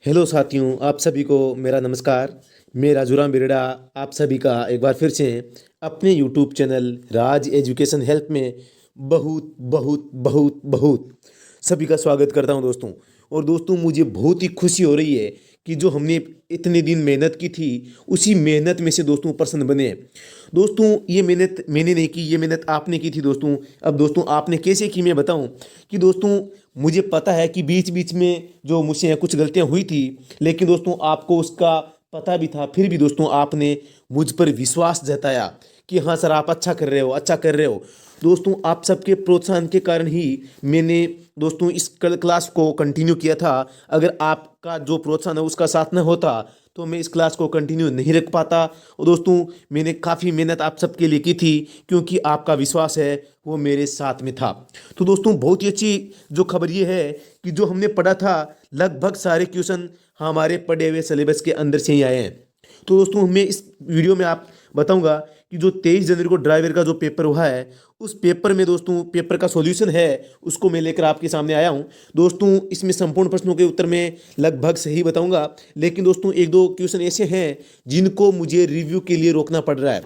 Hello साथियों, आप सभी को मेरा नमस्कार। मैं राजूराम बिरड़ा आप सभी का एक बार फिर से अपने यूट्यूब चैनल राज एजुकेशन हेल्प में बहुत बहुत बहुत बहुत सभी का स्वागत करता हूं दोस्तों। और दोस्तों, मुझे बहुत ही खुशी हो रही है कि जो हमने इतने दिन मेहनत की थी, उसी मेहनत में से दोस्तों प्रसन्न बने। दोस्तों, ये मेहनत मैंने नहीं की, ये मेहनत आपने की थी दोस्तों। अब दोस्तों, आपने कैसे की मैं बताऊं कि दोस्तों, मुझे पता है कि बीच बीच में जो मुझसे कुछ गलतियां हुई थी, लेकिन दोस्तों आपको उसका पता भी था, फिर भी दोस्तों आपने मुझ पर विश्वास जताया कि हाँ सर, आप अच्छा कर रहे हो, अच्छा कर रहे हो। दोस्तों, आप सबके प्रोत्साहन के कारण ही मैंने दोस्तों इस क्लास को कंटिन्यू किया था। अगर आपका जो प्रोत्साहन है उसका साथ न होता तो मैं इस क्लास को कंटिन्यू नहीं रख पाता। और दोस्तों, मैंने काफ़ी मेहनत आप सबके लिए की थी, क्योंकि आपका विश्वास है वो मेरे साथ में था। तो दोस्तों, बहुत ही अच्छी जो खबर ये है कि जो हमने पढ़ा था, लगभग सारे क्वेश्चन हमारे पढ़े हुए सिलेबस के अंदर से ही आए हैं। तो दोस्तों, मैं इस वीडियो में आप बताऊंगा कि जो 23 जनवरी को ड्राइवर का जो पेपर हुआ है, उस पेपर में दोस्तों पेपर का सॉल्यूशन है, उसको मैं लेकर आपके सामने आया हूं। दोस्तों, इसमें संपूर्ण प्रश्नों के उत्तर मैं लगभग सही बताऊंगा, लेकिन दोस्तों एक दो क्वेश्चन ऐसे हैं जिनको मुझे रिव्यू के लिए रोकना पड़ रहा है।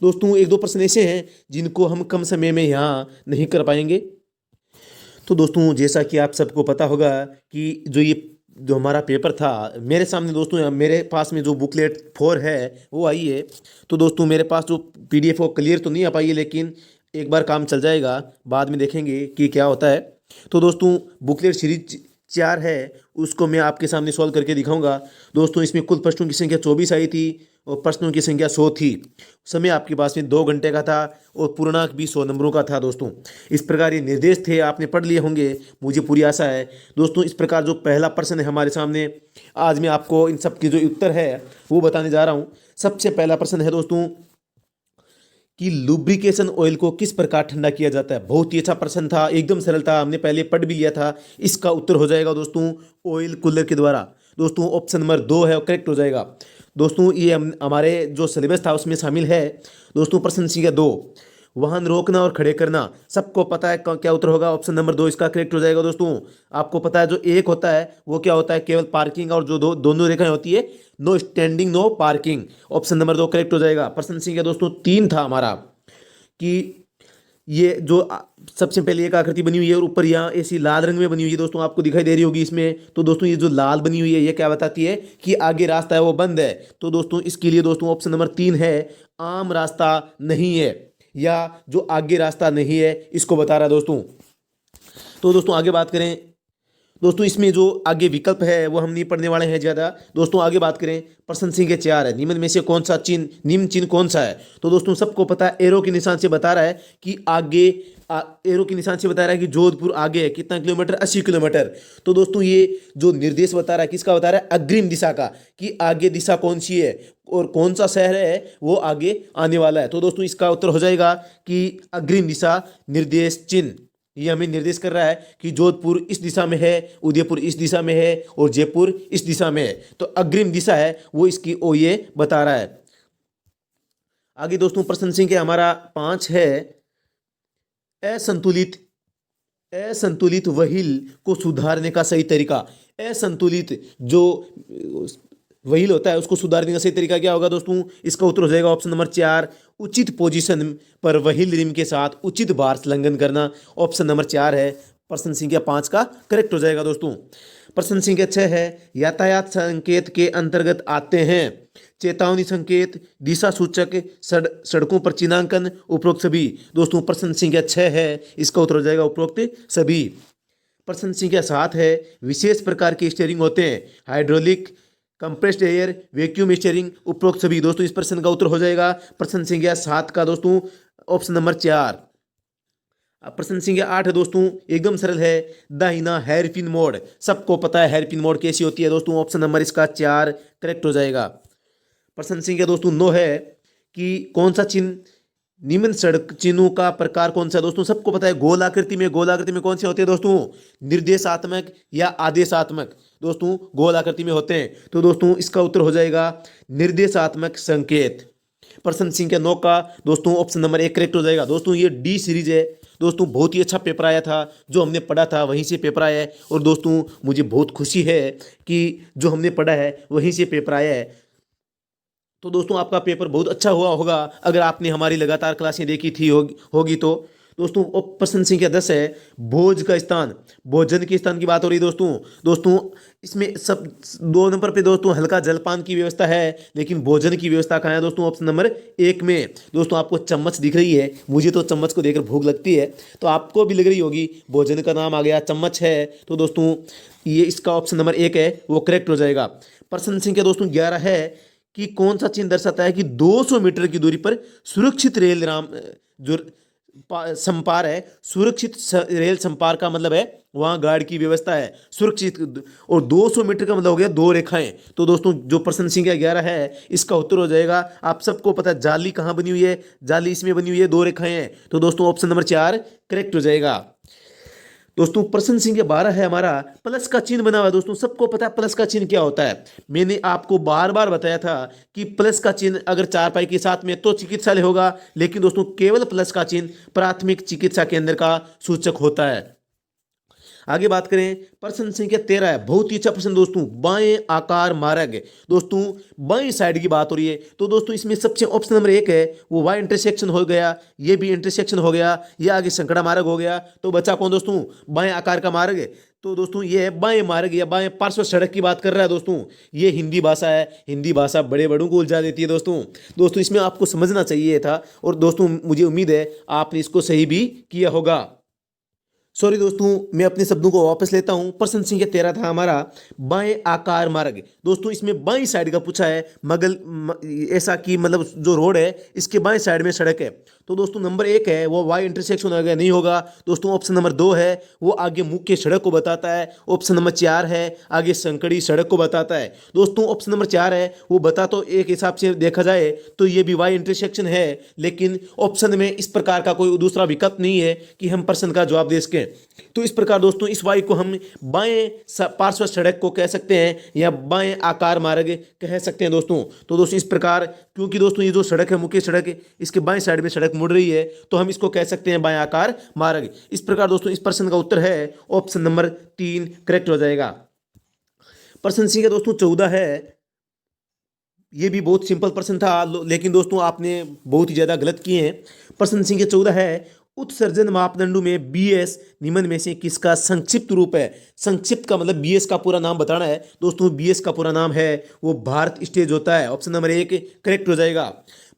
दोस्तों, एक दो प्रश्न ऐसे हैं जिनको हम कम समय में यहाँ नहीं कर पाएंगे। तो दोस्तों, जैसा कि आप सबको पता होगा कि जो हमारा पेपर था, मेरे सामने दोस्तों, मेरे पास में जो बुकलेट 4 है वो आई है। तो दोस्तों, मेरे पास जो PDF वो क्लियर तो नहीं आ पाई है, लेकिन एक बार काम चल जाएगा, बाद में देखेंगे कि क्या होता है। तो दोस्तों, बुकलेट सीरीज 4 है, उसको मैं आपके सामने सॉल्व करके दिखाऊंगा। दोस्तों, इसमें कुल प्रश्नों की संख्या 24 आई थी और प्रश्नों की संख्या 100 थी। समय आपके पास में 2 घंटे का था और पूर्णांक भी 100 नंबरों का था। दोस्तों, इस प्रकार ये निर्देश थे, आपने पढ़ लिए होंगे, मुझे पूरी आशा है। दोस्तों, इस प्रकार जो पहला प्रश्न है हमारे सामने, आज मैं आपको इन सब के जो उत्तर है वो बताने जा रहा हूँ। सबसे पहला प्रश्न है दोस्तों कि लुब्रिकेशन ऑयल को किस प्रकार ठंडा किया जाता है। बहुत ही अच्छा प्रश्न था, एकदम सरल था, हमने पहले पढ़ भी लिया था। इसका उत्तर हो जाएगा दोस्तों ऑयल कूलर के द्वारा। दोस्तों, ऑप्शन नंबर 2 है, करेक्ट हो जाएगा। दोस्तों, ये हमारे जो सिलेबस था उसमें शामिल है। दोस्तों, प्रश्न संख्या 2, वाहन रोकना और खड़े करना, सबको पता है क्या उत्तर होगा। ऑप्शन नंबर 2 इसका करेक्ट हो जाएगा। दोस्तों, आपको पता है जो एक होता है वो क्या होता है, केवल पार्किंग, और जो दोनों रेखाएं होती है, no standing no parking. Option number 2 correct हो जाएगा। प्रश्न संख्या दोस्तों 3 था हमारा कि ये जो सबसे पहले एक आकृति बनी हुई है और ऊपर यहाँ ऐसी लाल रंग में बनी हुई है, दोस्तों आपको दिखाई दे रही होगी इसमें। तो दोस्तों, ये जो लाल बनी हुई है ये क्या बताती है कि आगे रास्ता है वो बंद है। तो दोस्तों, इसके लिए दोस्तों ऑप्शन नंबर 3 है, आम रास्ता नहीं है, या जो आगे रास्ता नहीं है इसको बता रहा है दोस्तों। तो दोस्तों, आगे बात करें। दोस्तों, इसमें जो आगे विकल्प है वो हम नहीं पढ़ने वाले हैं ज़्यादा। दोस्तों, आगे बात करें, प्रश्न संख्या 4 है, निम्न में से कौन सा चिन्ह, निम्न चिन्ह कौन सा है। तो दोस्तों, सबको पता है, एरो के निशान से बता रहा है कि आगे, एरो के निशान से बता रहा है कि जोधपुर आगे है कितना किलोमीटर, 80 किलोमीटर। तो दोस्तों, ये जो निर्देश बता रहा है किसका बता रहा है, अग्रिम दिशा का, कि आगे दिशा कौन सी है और कौन सा शहर है वो आगे आने वाला है। तो दोस्तों, इसका उत्तर हो जाएगा कि अग्रिम दिशा निर्देश चिन्ह। ये हमें निर्देश कर रहा है कि जोधपुर इस दिशा में है, उदयपुर इस दिशा में है और जयपुर इस दिशा में है। तो अग्रिम दिशा है वो इसकी ओ ये बता रहा है। आगे दोस्तों, प्रश्न संख्या हमारा 5 है, असंतुलित असंतुलित व्हील को सुधारने का सही तरीका। असंतुलित जो व्हील होता है उसको सुधारने का सही तरीका क्या होगा। दोस्तों, इसका उत्तर हो जाएगा ऑप्शन नंबर 4, उचित पोजीशन पर व्हील रिम के साथ उचित भार संलग्न करना। ऑप्शन नंबर 4 है, प्रश्न संख्या 5 का करेक्ट हो जाएगा। दोस्तों, प्रश्न संख्या 6 है, यातायात संकेत के अंतर्गत आते हैं चेतावनी संकेत, दिशा सूचक, सड़कों पर चिन्हांकन, उपरोक्त सभी। दोस्तों, प्रश्न संख्या 6 है, इसका उत्तर हो जाएगा उपरोक्त सभी। प्रश्न संख्या 7 है, विशेष प्रकार के स्टीयरिंग होते हैं, hydraulic, compressed air, vacuum steering, उपरोक्त सभी। दोस्तों, इस प्रश्न का उत्तर हो जाएगा प्रश्न संख्या 7 का दोस्तों ऑप्शन नंबर 4। अब प्रश्न संख्या 8 है दोस्तों, एकदम सरल है, दाहिना हेयरपिन मोड, सबको पता है हेयरपिन मोड कैसी होती है। दोस्तों, ऑप्शन नंबर इसका 4 करेक्ट हो जाएगा। प्रश्न संख्या दोस्तों 9 है कि कौन सा चिन्ह, निम्न सड़क चिन्हों का प्रकार कौन सा है। दोस्तों, सबको पता है गोलाकृति में कौन से होते हैं दोस्तों, निर्देशात्मक या आदेशात्मक। दोस्तों, गोलाकृति में होते हैं। तो दोस्तों, इसका उत्तर हो जाएगा निर्देशात्मक संकेत। प्रसन्न सिंह के 9 का दोस्तों ऑप्शन नंबर 1 करेक्ट हो जाएगा। दोस्तों ये डी सीरीज है दोस्तों, बहुत ही अच्छा पेपर आया था, जो हमने पढ़ा था वहीं से पेपर आया है। और दोस्तों मुझे बहुत खुशी है कि जो हमने पढ़ा है वहीं से पेपर आया है। तो दोस्तों आपका पेपर बहुत अच्छा हुआ होगा अगर आपने हमारी लगातार क्लासें देखी थी होगी तो। दोस्तों प्रश्न संख्या 10 है, भोज का स्थान, भोजन के स्थान की बात हो रही है दोस्तों। दोस्तों इसमें सब 2 नंबर पे दोस्तों हल्का जलपान की व्यवस्था है, लेकिन भोजन की व्यवस्था कहाँ है दोस्तों? ऑप्शन नंबर 1 में। दोस्तों आपको चम्मच दिख रही है, मुझे तो चम्मच को देखकर भूख लगती है, तो आपको भी लग रही होगी। भोजन का नाम आ गया, चम्मच है, तो दोस्तों ये इसका ऑप्शन नंबर 1 है वो करेक्ट हो जाएगा। प्रश्न संख्या दोस्तों 11 है कि कौन सा चिन्ह दर्शाता है कि 200 मीटर की दूरी पर सुरक्षित रेल जो संपार है, सुरक्षित रेल संपार का मतलब है वहां गार्ड की व्यवस्था है सुरक्षित, और 200 मीटर का मतलब हो गया 2 रेखाएं। तो दोस्तों जो प्रश्न संख्या 11 है इसका उत्तर हो जाएगा, आप सबको पता है जाली कहां बनी हुई है, जाली इसमें बनी हुई है, 2 रेखाएं हैं, तो दोस्तों ऑप्शन नंबर 4 करेक्ट हो जाएगा। दोस्तों प्रश्न संख्या 12 है हमारा, प्लस का चिन्ह बना हुआ है। दोस्तों सबको पता है प्लस का चिन्ह क्या होता है, मैंने आपको बार बार बताया था कि प्लस का चिन्ह अगर चारपाई के साथ में तो चिकित्सालय होगा, लेकिन दोस्तों केवल प्लस का चिन्ह प्राथमिक चिकित्सा केंद्र का सूचक होता है। आगे बात करें, प्रश्न संख्या 13 है, बहुत ही अच्छा प्रश्न दोस्तों, बाएं आकार मार्ग। दोस्तों बाएं साइड की बात हो रही है, तो दोस्तों इसमें सबसे ऑप्शन नंबर 1 है वो वाई इंटरसेक्शन हो गया, ये भी इंटरसेक्शन हो गया, ये आगे संकड़ा मार्ग हो गया, तो बचा कौन दोस्तों? बाएं आकार का मार्ग। तो दोस्तों ये है बाएं मार्ग या बाएं पार्श्व सड़क की बात कर रहा है दोस्तों। ये हिंदी भाषा है, हिंदी भाषा बड़े बड़ों को उलझा देती है दोस्तों। दोस्तों इसमें आपको समझना चाहिए था, और दोस्तों मुझे उम्मीद है आपने इसको सही भी किया होगा। सॉरी दोस्तों, मैं अपने शब्दों को वापस लेता हूं। प्रश्न संख्या 13 था हमारा बाएं आकार मार्ग। दोस्तों इसमें बाएं साइड का पूछा है, ऐसा कि मतलब जो रोड है इसके बाएं साइड में सड़क है, तो दोस्तों नंबर 1 है वो वाई इंटरसेक्शन हो गया, नहीं होगा। दोस्तों ऑप्शन नंबर 2 है वो आगे मुख्य सड़क को बताता है। ऑप्शन नंबर 4 है आगे संकड़ी सड़क को बताता है। दोस्तों ऑप्शन नंबर 4 है वो बता, तो एक हिसाब से देखा जाए तो ये भी वाई इंटरसेक्शन है, लेकिन ऑप्शन में इस प्रकार का कोई दूसरा विकल्प नहीं है कि हम प्रश्न का जवाब दे सकें। तो इस प्रकार दोस्तों इस वाई को हम बाएं पार्श्व सड़क को कह सकते हैं या बाएं आकार मार्ग कह सकते हैं दोस्तों। तो दोस्तों इस प्रकार, क्योंकि दोस्तों ये जो सड़क है मुख्य सड़क है, इसके बाएं साइड में सड़क मुड़ रही है, तो हम इसको कह सकते हैं बाएं आकार मार्ग। इस प्रकार दोस्तों इस प्रश्न का उत्तर है ऑप्शन नंबर 3 करेक्ट हो जाएगा। प्रश्न संख्या दोस्तों 14 है, ये भी बहुत सिंपल प्रश्न था, लेकिन दोस्तों आपने बहुत ही ज्यादा गलत किए हैं। प्रश्न संख्या 14 है, उत्सर्जन मापदंडों में बीएस निम्न में से किसका संक्षिप्त रूप है? संक्षिप्त का मतलब बीएस का पूरा नाम बताना है दोस्तों। बीएस का पूरा नाम है वो भारत स्टेज होता है, ऑप्शन नंबर 1 करेक्ट हो जाएगा।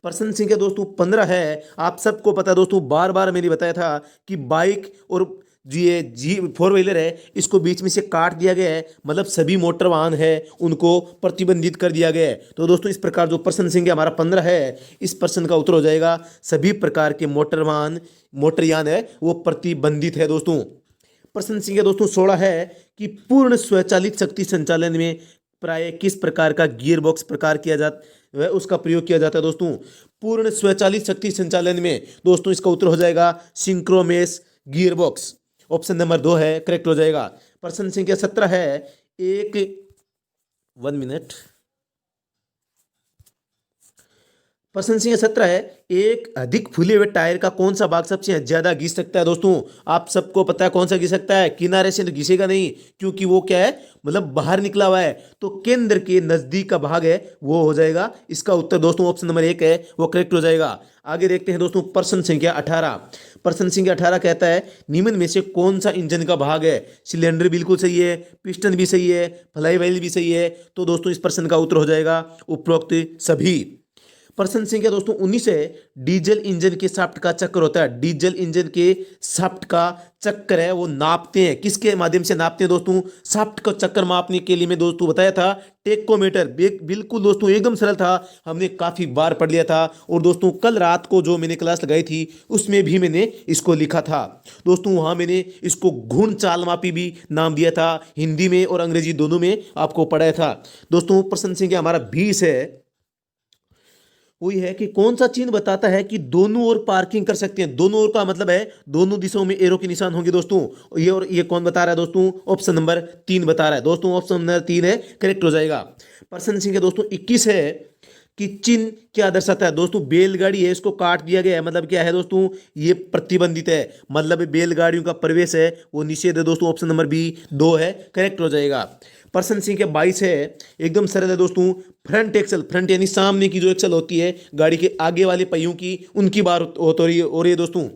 प्रश्न संख्या दोस्तों 15 है, आप सबको पता है दोस्तों, बार बार मैंने बताया था कि बाइक और जी 4 व्हीलर है इसको बीच में से काट दिया गया है, मतलब सभी मोटर वाहन है उनको प्रतिबंधित कर दिया गया है। तो दोस्तों इस प्रकार जो प्रश्न संख्या हमारा 15 है, इस प्रश्न का उत्तर हो जाएगा सभी प्रकार के मोटर वाहन मोटरयान है वो प्रतिबंधित है दोस्तों। प्रश्न संख्या दोस्तों 16 है कि पूर्ण स्वचालित शक्ति संचालन में प्राय किस प्रकार का गियर बॉक्स प्रकार किया जाता है, उसका प्रयोग किया जाता है दोस्तों। पूर्ण स्वचालित शक्ति संचालन में दोस्तों इसका उत्तर हो जाएगा सिंक्रोमेस गियर बॉक्स, ऑप्शन नंबर 2 है करेक्ट हो जाएगा। प्रश्न संख्या 17 है, एक 1 मिनट। प्रश्न संख्या 17 है, एक अधिक फूले हुए टायर का कौन सा भाग सबसे ज्यादा घिस सकता है? दोस्तों आप सबको पता है कौन सा घिस सकता है, किनारे से तो घिसेगा नहीं क्योंकि वो क्या है मतलब बाहर निकला हुआ है, तो केंद्र के नजदीक का भाग है वो हो जाएगा इसका उत्तर दोस्तों। ऑप्शन नंबर 1 है वो करेक्ट हो जाएगा। आगे देखते हैं दोस्तों प्रश्न संख्या 18। प्रश्न संख्या 18 कहता है निम्न में से कौन सा इंजन का भाग है? सिलेंडर बिल्कुल सही है, पिस्टन भी सही है, फ्लाई व्हील भी सही है, तो दोस्तों इस प्रश्न का उत्तर हो जाएगा उपरोक्त सभी। प्रश्न संख्या दोस्तों 19 है, डीजल इंजन के शाफ्ट का चक्कर होता है, डीजल इंजन के शाफ्ट का चक्कर है वो नापते हैं, किसके माध्यम से नापते हैं दोस्तों? शाफ्ट का चक्कर मापने के लिए मैं दोस्तों बताया था टेकोमीटर, बिल्कुल दोस्तों एकदम सरल था, हमने काफी बार पढ़ लिया था। और दोस्तों कल रात को जो मैंने क्लास लगाई थी उसमें भी मैंने इसको लिखा था दोस्तों, वहां मैंने इसको घूर्ण चाल मापी भी नाम दिया था, हिंदी में और अंग्रेजी दोनों में आपको पढ़ाया था दोस्तों। प्रश्न संख्या हमारा 20 है, वही है कि कौन सा चिन्ह बताता है कि दोनों ओर पार्किंग कर सकते हैं? दोनों ओर का मतलब है दोनों दिशाओं में एरो के निशान होंगे दोस्तों। ये और ये कौन बता रहा है दोस्तों? ऑप्शन नंबर 3 बता रहा है दोस्तों, ऑप्शन नंबर 3 है करेक्ट हो जाएगा। प्रश्न संख्या दोस्तों 21 है कि चिन्ह क्या दर्शाता है दोस्तों? बैलगाड़ी है, इसको काट दिया गया है, मतलब क्या है दोस्तों? ये प्रतिबंधित है, मतलब बैलगाड़ियों का प्रवेश है वो निषेध है दोस्तों। ऑप्शन नंबर बी 2 है, करेक्ट हो जाएगा। प्रश्न संख्या 22 है, एकदम सरल है दोस्तों। फ्रंट एक्सल, फ्रंट यानी सामने की जो एक्सल होती है गाड़ी के आगे वाले पहियों की, उनकी बात हो रही है दोस्तों।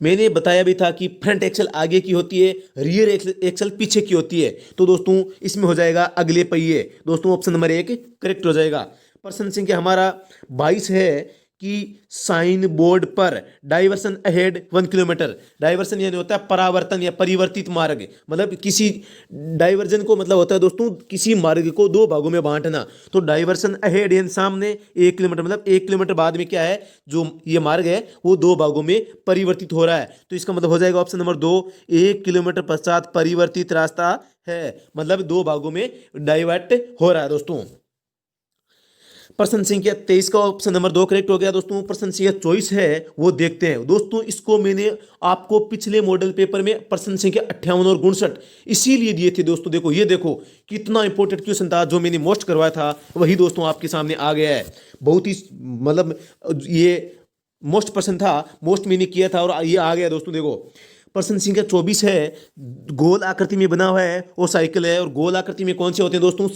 मैंने बताया भी था कि फ्रंट एक्सल आगे की होती है, रियर एक्सल पीछे की होती है। तो दोस्तों इसमें हो जाएगा अगले पहिए दोस्तों। ऑप्शन नंबर 1 करेक्ट हो जाएगा। प्रश्न संख्या हमारा 22 है कि साइन बोर्ड पर डाइवर्सन अहेड 1 किलोमीटर, डाइवर्सन यानी होता है परावर्तन या परिवर्तित मार्ग, मतलब किसी डाइवर्जन को मतलब होता है दोस्तों किसी मार्ग को दो भागों में बांटना। तो डाइवर्सन अहेड यानी सामने 1 किलोमीटर, मतलब 1 किलोमीटर बाद में क्या है, जो ये मार्ग है वो दो भागों में परिवर्तित हो रहा है। तो इसका मतलब हो जाएगा ऑप्शन नंबर 2, 1 किलोमीटर पश्चात परिवर्तित रास्ता है, मतलब दो भागों में डाइवर्ट हो रहा है दोस्तों। प्रश्न संख्या 23 का ऑप्शन नंबर 2 करेक्ट हो गया दोस्तों। प्रश्न संख्या 24 है वो देखते हैं दोस्तों। इसको मैंने आपको पिछले मॉडल पेपर में प्रश्न संख्या 58 और 59 इसीलिए दिए थे दोस्तों। देखो ये देखो कितना इंपॉर्टेंट क्वेश्चन था, जो मैंने मोस्ट करवाया था वही दोस्तों आपके सामने आ गया है। बहुत ही मतलब ये मोस्ट प्रश्न था, मोस्ट मैंने किया था और ये आ गया दोस्तों। देखो प्रश्न संख्या 24 है, गोल आकृति में बना हुआ है वो साइकिल है। और गोल आकृति में कौन से होते हैं दोस्तों?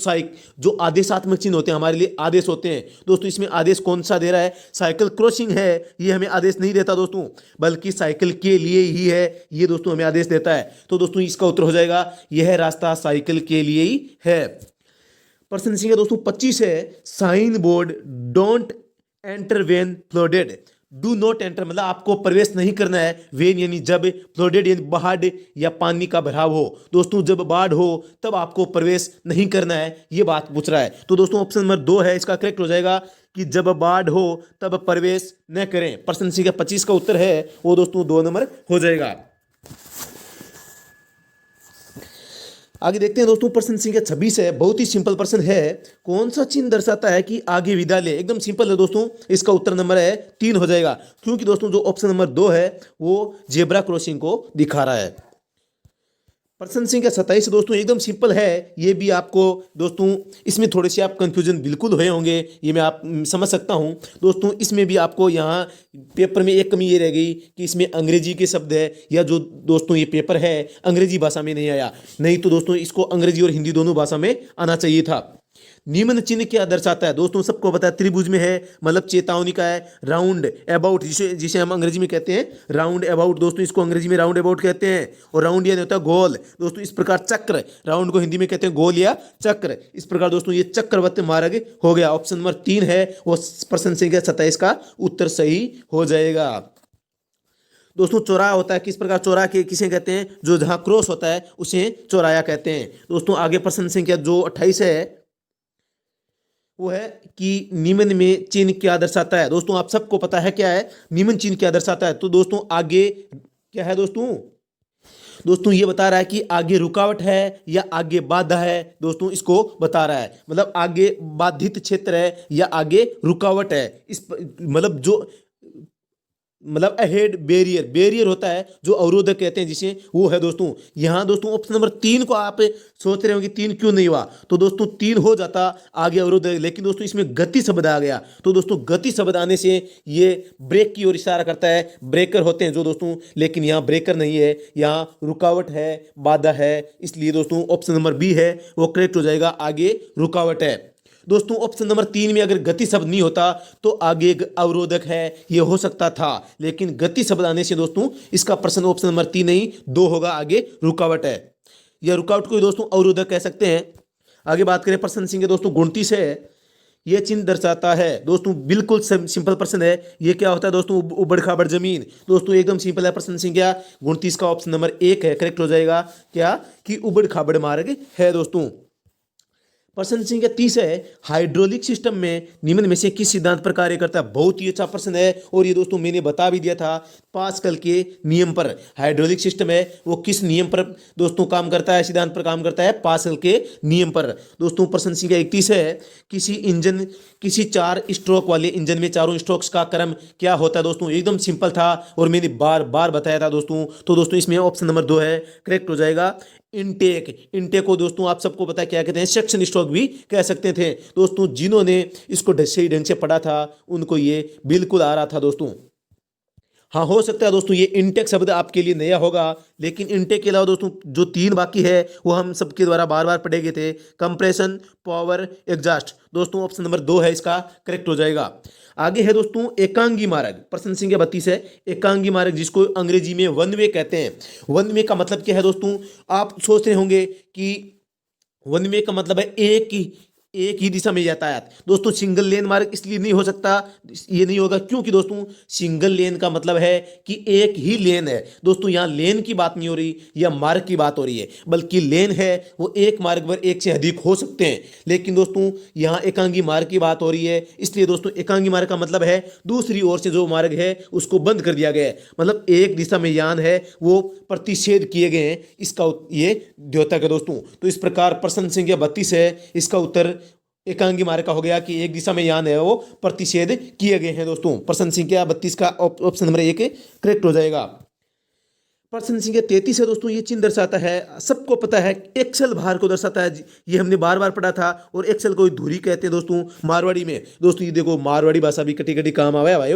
जो आदेशात्मक चिन्ह होते हैं, हमारे लिए आदेश होते हैं दोस्तों। इसमें आदेश कौन सा दे रहा है? साइकिल क्रॉसिंग है, ये हमें आदेश नहीं देता दोस्तों, बल्कि साइकिल के लिए ही है ये दोस्तों हमें आदेश देता है। तो दोस्तों इसका उत्तर हो जाएगा यह रास्ता साइकिल के लिए ही है। प्रश्न संख्या दोस्तों 25 है, sign board don't enter when flooded, do not enter मतलब आपको प्रवेश नहीं करना है, वेन यानी जब, फ्लडेड यानी बाढ़ या पानी का भराव हो दोस्तों। जब बाढ़ हो तब आपको प्रवेश नहीं करना है, ये बात पूछ रहा है। तो दोस्तों ऑप्शन नंबर 2 है इसका करेक्ट हो जाएगा कि जब बाढ़ हो तब प्रवेश न करें। प्रश्न संख्या 25 का उत्तर है वो दोस्तों 2 नंबर हो जाएगा। आगे देखते हैं दोस्तों। प्रश्न संख्या 26 है, बहुत ही सिंपल प्रश्न है। कौन सा चिन्ह दर्शाता है कि आगे विदा ले? एकदम सिंपल है दोस्तों। इसका उत्तर नंबर है 3 हो जाएगा, क्योंकि दोस्तों जो ऑप्शन नंबर 2 है वो जेब्रा क्रॉसिंग को दिखा रहा है। प्रश्न संख्या 27 दोस्तों एकदम सिंपल है। ये भी आपको दोस्तों इसमें थोड़े से आप कंफ्यूजन बिल्कुल हुए होंगे, ये मैं आप समझ सकता हूँ दोस्तों। इसमें भी आपको यहाँ पेपर में एक कमी ये रह गई कि इसमें अंग्रेजी के शब्द है, या जो दोस्तों ये पेपर है अंग्रेजी भाषा में नहीं आया, नहीं तो दोस्तों इसको अंग्रेजी और हिंदी दोनों भाषा में आना चाहिए था। निम्न चिन्ह क्या दर्शाता है दोस्तों? सबको पता है त्रिभुज में है, मतलब चेतावनी का है। राउंड अबाउट जिसे जिसे हम अंग्रेजी में कहते हैं राउंड अबाउट दोस्तों, इसको अंग्रेजी में राउंड अबाउट कहते हैं। और राउंड यानी होता है गोल दोस्तों। इस प्रकार चक्र, राउंड को हिंदी में कहते हैं गोल या चक्र। इस प्रकार दोस्तों ये चक्रवृत्त मार्ग हो गया। ऑप्शन नंबर 3 है वो प्रश्न संख्या 27 का उत्तर सही हो जाएगा। दोस्तों चौराहा होता है, किस प्रकार चौराहा के किसे कहते हैं? जो जहां क्रॉस होता है उसे चौराया कहते हैं दोस्तों। आगे प्रश्न संख्या जो 28 है वो है कि निम्न में चिन्ह क्या दर्शाता है? दोस्तों आप सबको पता है क्या है निम्न चिन्ह क्या दर्शाता है। तो दोस्तों आगे क्या है दोस्तों? दोस्तों ये बता रहा है कि आगे रुकावट है या आगे बाधा है दोस्तों, इसको बता रहा है। मतलब आगे बाधित क्षेत्र है या आगे रुकावट है। इस मतलब जो मतलब अहेड बैरियर, बैरियर होता है जो अवरोधक कहते हैं जिसे, वो है दोस्तों यहाँ दोस्तों। ऑप्शन नंबर 3 को आप सोच रहे हो कि 3 क्यों नहीं हुआ, तो दोस्तों 3 हो जाता आगे अवरोधक, लेकिन दोस्तों इसमें गति शब्द आ गया। तो दोस्तों गति शब्द आने से ये ब्रेक की ओर इशारा करता है, ब्रेकर होते हैं जो दोस्तों, लेकिन यहाँ ब्रेकर नहीं है, यहाँ रुकावट है, बाधा है। इसलिए दोस्तों ऑप्शन नंबर बी है वो करेक्ट हो जाएगा, आगे रुकावट है। दोस्तों ऑप्शन नंबर 3 में अगर गति शब्द नहीं होता तो आगे एक अवरोधक है ये हो सकता था, लेकिन गति शब्द आने से दोस्तों इसका प्रश्न ऑप्शन नंबर 3 नहीं 2 होगा, आगे रुकावट है। यह रुकावट को दोस्तों अवरोधक कह सकते हैं। आगे बात करें प्रश्न संख्या दोस्तों 29 है, यह चिन्ह दर्शाता है दोस्तों, बिल्कुल सिंपल प्रश्न है। ये क्या होता है दोस्तों? उबड़ खाबड़ जमीन दोस्तों, एकदम सिंपल है। प्रश्न संख्या 29 का ऑप्शन नंबर 1 है करेक्ट हो जाएगा, क्या कि उबड़ खाबड़ मार्ग है दोस्तों। प्रश्न संख्या 30 है, हाइड्रोलिक सिस्टम में निम्न में से किस सिद्धांत पर कार्य करता है? बहुत ही अच्छा प्रश्न है, और ये दोस्तों मैंने बता भी दिया था पास्कल के नियम पर। हाइड्रोलिक सिस्टम है वो किस नियम पर दोस्तों काम करता है, सिद्धांत पर काम करता है? पास्कल के नियम पर दोस्तों। प्रश्न संख्या 31 है, किसी 4 स्ट्रोक वाले इंजन में चारों स्ट्रोक्स का क्रम क्या होता है दोस्तों? एकदम सिंपल था और मैंने बार बार बताया था दोस्तों। तो दोस्तों इसमें ऑप्शन नंबर 2 है करेक्ट हो जाएगा, इंटेक को दोस्तों आप सबको पता है क्या कहते हैं, सेक्शन स्ट्रोक भी कह सकते थे दोस्तों। जिन्होंने इसको सही ढंग से पढ़ा था उनको ये बिल्कुल आ रहा था दोस्तों। हाँ, हो सकता है दोस्तों ये इंटेक शब्द आपके लिए नया होगा, लेकिन इंटेक के अलावा दोस्तों जो तीन बाकी है वो हम सबके द्वारा बार बार पढ़े गए थे। Compression, power, exhaust. दोस्तों ऑप्शन नंबर 2 है इसका करेक्ट हो जाएगा। आगे है दोस्तों एकांगी मार्ग, प्रश्न संख्या 32 है। एकांगी मार्ग जिसको अंग्रेजी में वन वे कहते हैं। वन वे का मतलब क्या है दोस्तों, आप सोच रहे होंगे कि वन वे का मतलब है एक ही दिशा में यातायात। दोस्तों सिंगल लेन मार्ग इसलिए नहीं हो सकता, ये नहीं होगा क्योंकि दोस्तों सिंगल लेन का मतलब है कि एक ही लेन है। दोस्तों यहाँ लेन की बात नहीं हो रही या मार्ग की बात हो रही है, बल्कि लेन है वो एक मार्ग पर एक से अधिक हो सकते हैं। लेकिन दोस्तों यहाँ एकांगी मार्ग की बात हो रही है, इसलिए दोस्तों एकांगी मार्ग का मतलब है दूसरी ओर से जो मार्ग है उसको बंद कर दिया गया है, मतलब एक दिशा में यान है वो प्रतिषेध किए गए हैं, इसका ये द्योतक है दोस्तों। तो इस प्रकार प्रश्न संख्या 32 है, इसका उत्तर एकांगी मार्ग का हो गया कि एक दिशा में यान है वो प्रतिषेध किए गए हैं दोस्तों। प्रश्न संख्या 32 का ऑप्शन नंबर 1 करेक्ट हो जाएगा। प्रश्न संख्या 33 है दोस्तों, ये चिन्ह दर्शाता है, सबको पता है एक्सल भार को दर्शाता है। ये हमने बार बार पढ़ा था, और एक्सल को धुरी कहते हैं दोस्तों मारवाड़ी में। दोस्तों ये देखो मारवाड़ी भाषा भी कटी कटी काम आवे भाई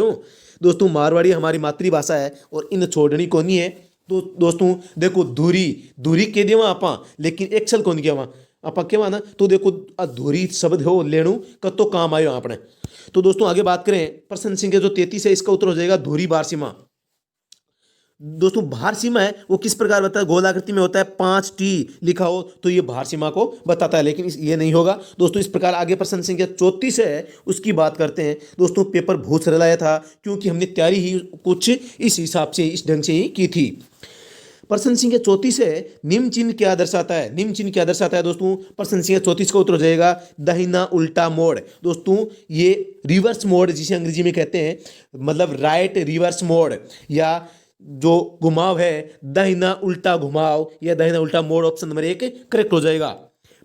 दोस्तों। मारवाड़ी हमारी मातृभाषा है और इन छोड़नी को नहीं है। तो दोस्तों देखो धुरी के देवा आपा, लेकिन एक्सल को नहीं किया आपा क्या ना। तो देखो अधूरी शब्द हो लेणु कतो काम आयो आपने। तो दोस्तों आगे बात करें, प्रश्न संख्या जो 33 है इसका उत्तर हो जाएगा धुरी भार सीमा। दोस्तों भार सीमा है वो किस प्रकार बताता है, गोलाकृति में होता है, 5T लिखा हो तो ये भार सीमा को बताता है, लेकिन ये नहीं होगा दोस्तों। इस प्रकार आगे प्रश्न संख्या 34 है उसकी बात करते हैं दोस्तों। पेपर बहुत सरल आया था क्योंकि हमने तैयारी ही कुछ इस हिसाब से इस ढंग से ही की थी। प्रश्न संख्या 34 है, निम्न चिन्ह क्या दर्शाता है। निम्न चिन्ह क्या दर्शाता है दोस्तों, प्रश्न संख्या 34 का उत्तर हो जाएगा दाहिना उल्टा मोड़। दोस्तों ये रिवर्स मोड़ जिसे अंग्रेजी में कहते हैं, मतलब राइट रिवर्स मोड़, या जो घुमाव है दाहिना उल्टा घुमाव या दाहिना उल्टा मोड़। ऑप्शन नंबर 1 करेक्ट हो जाएगा।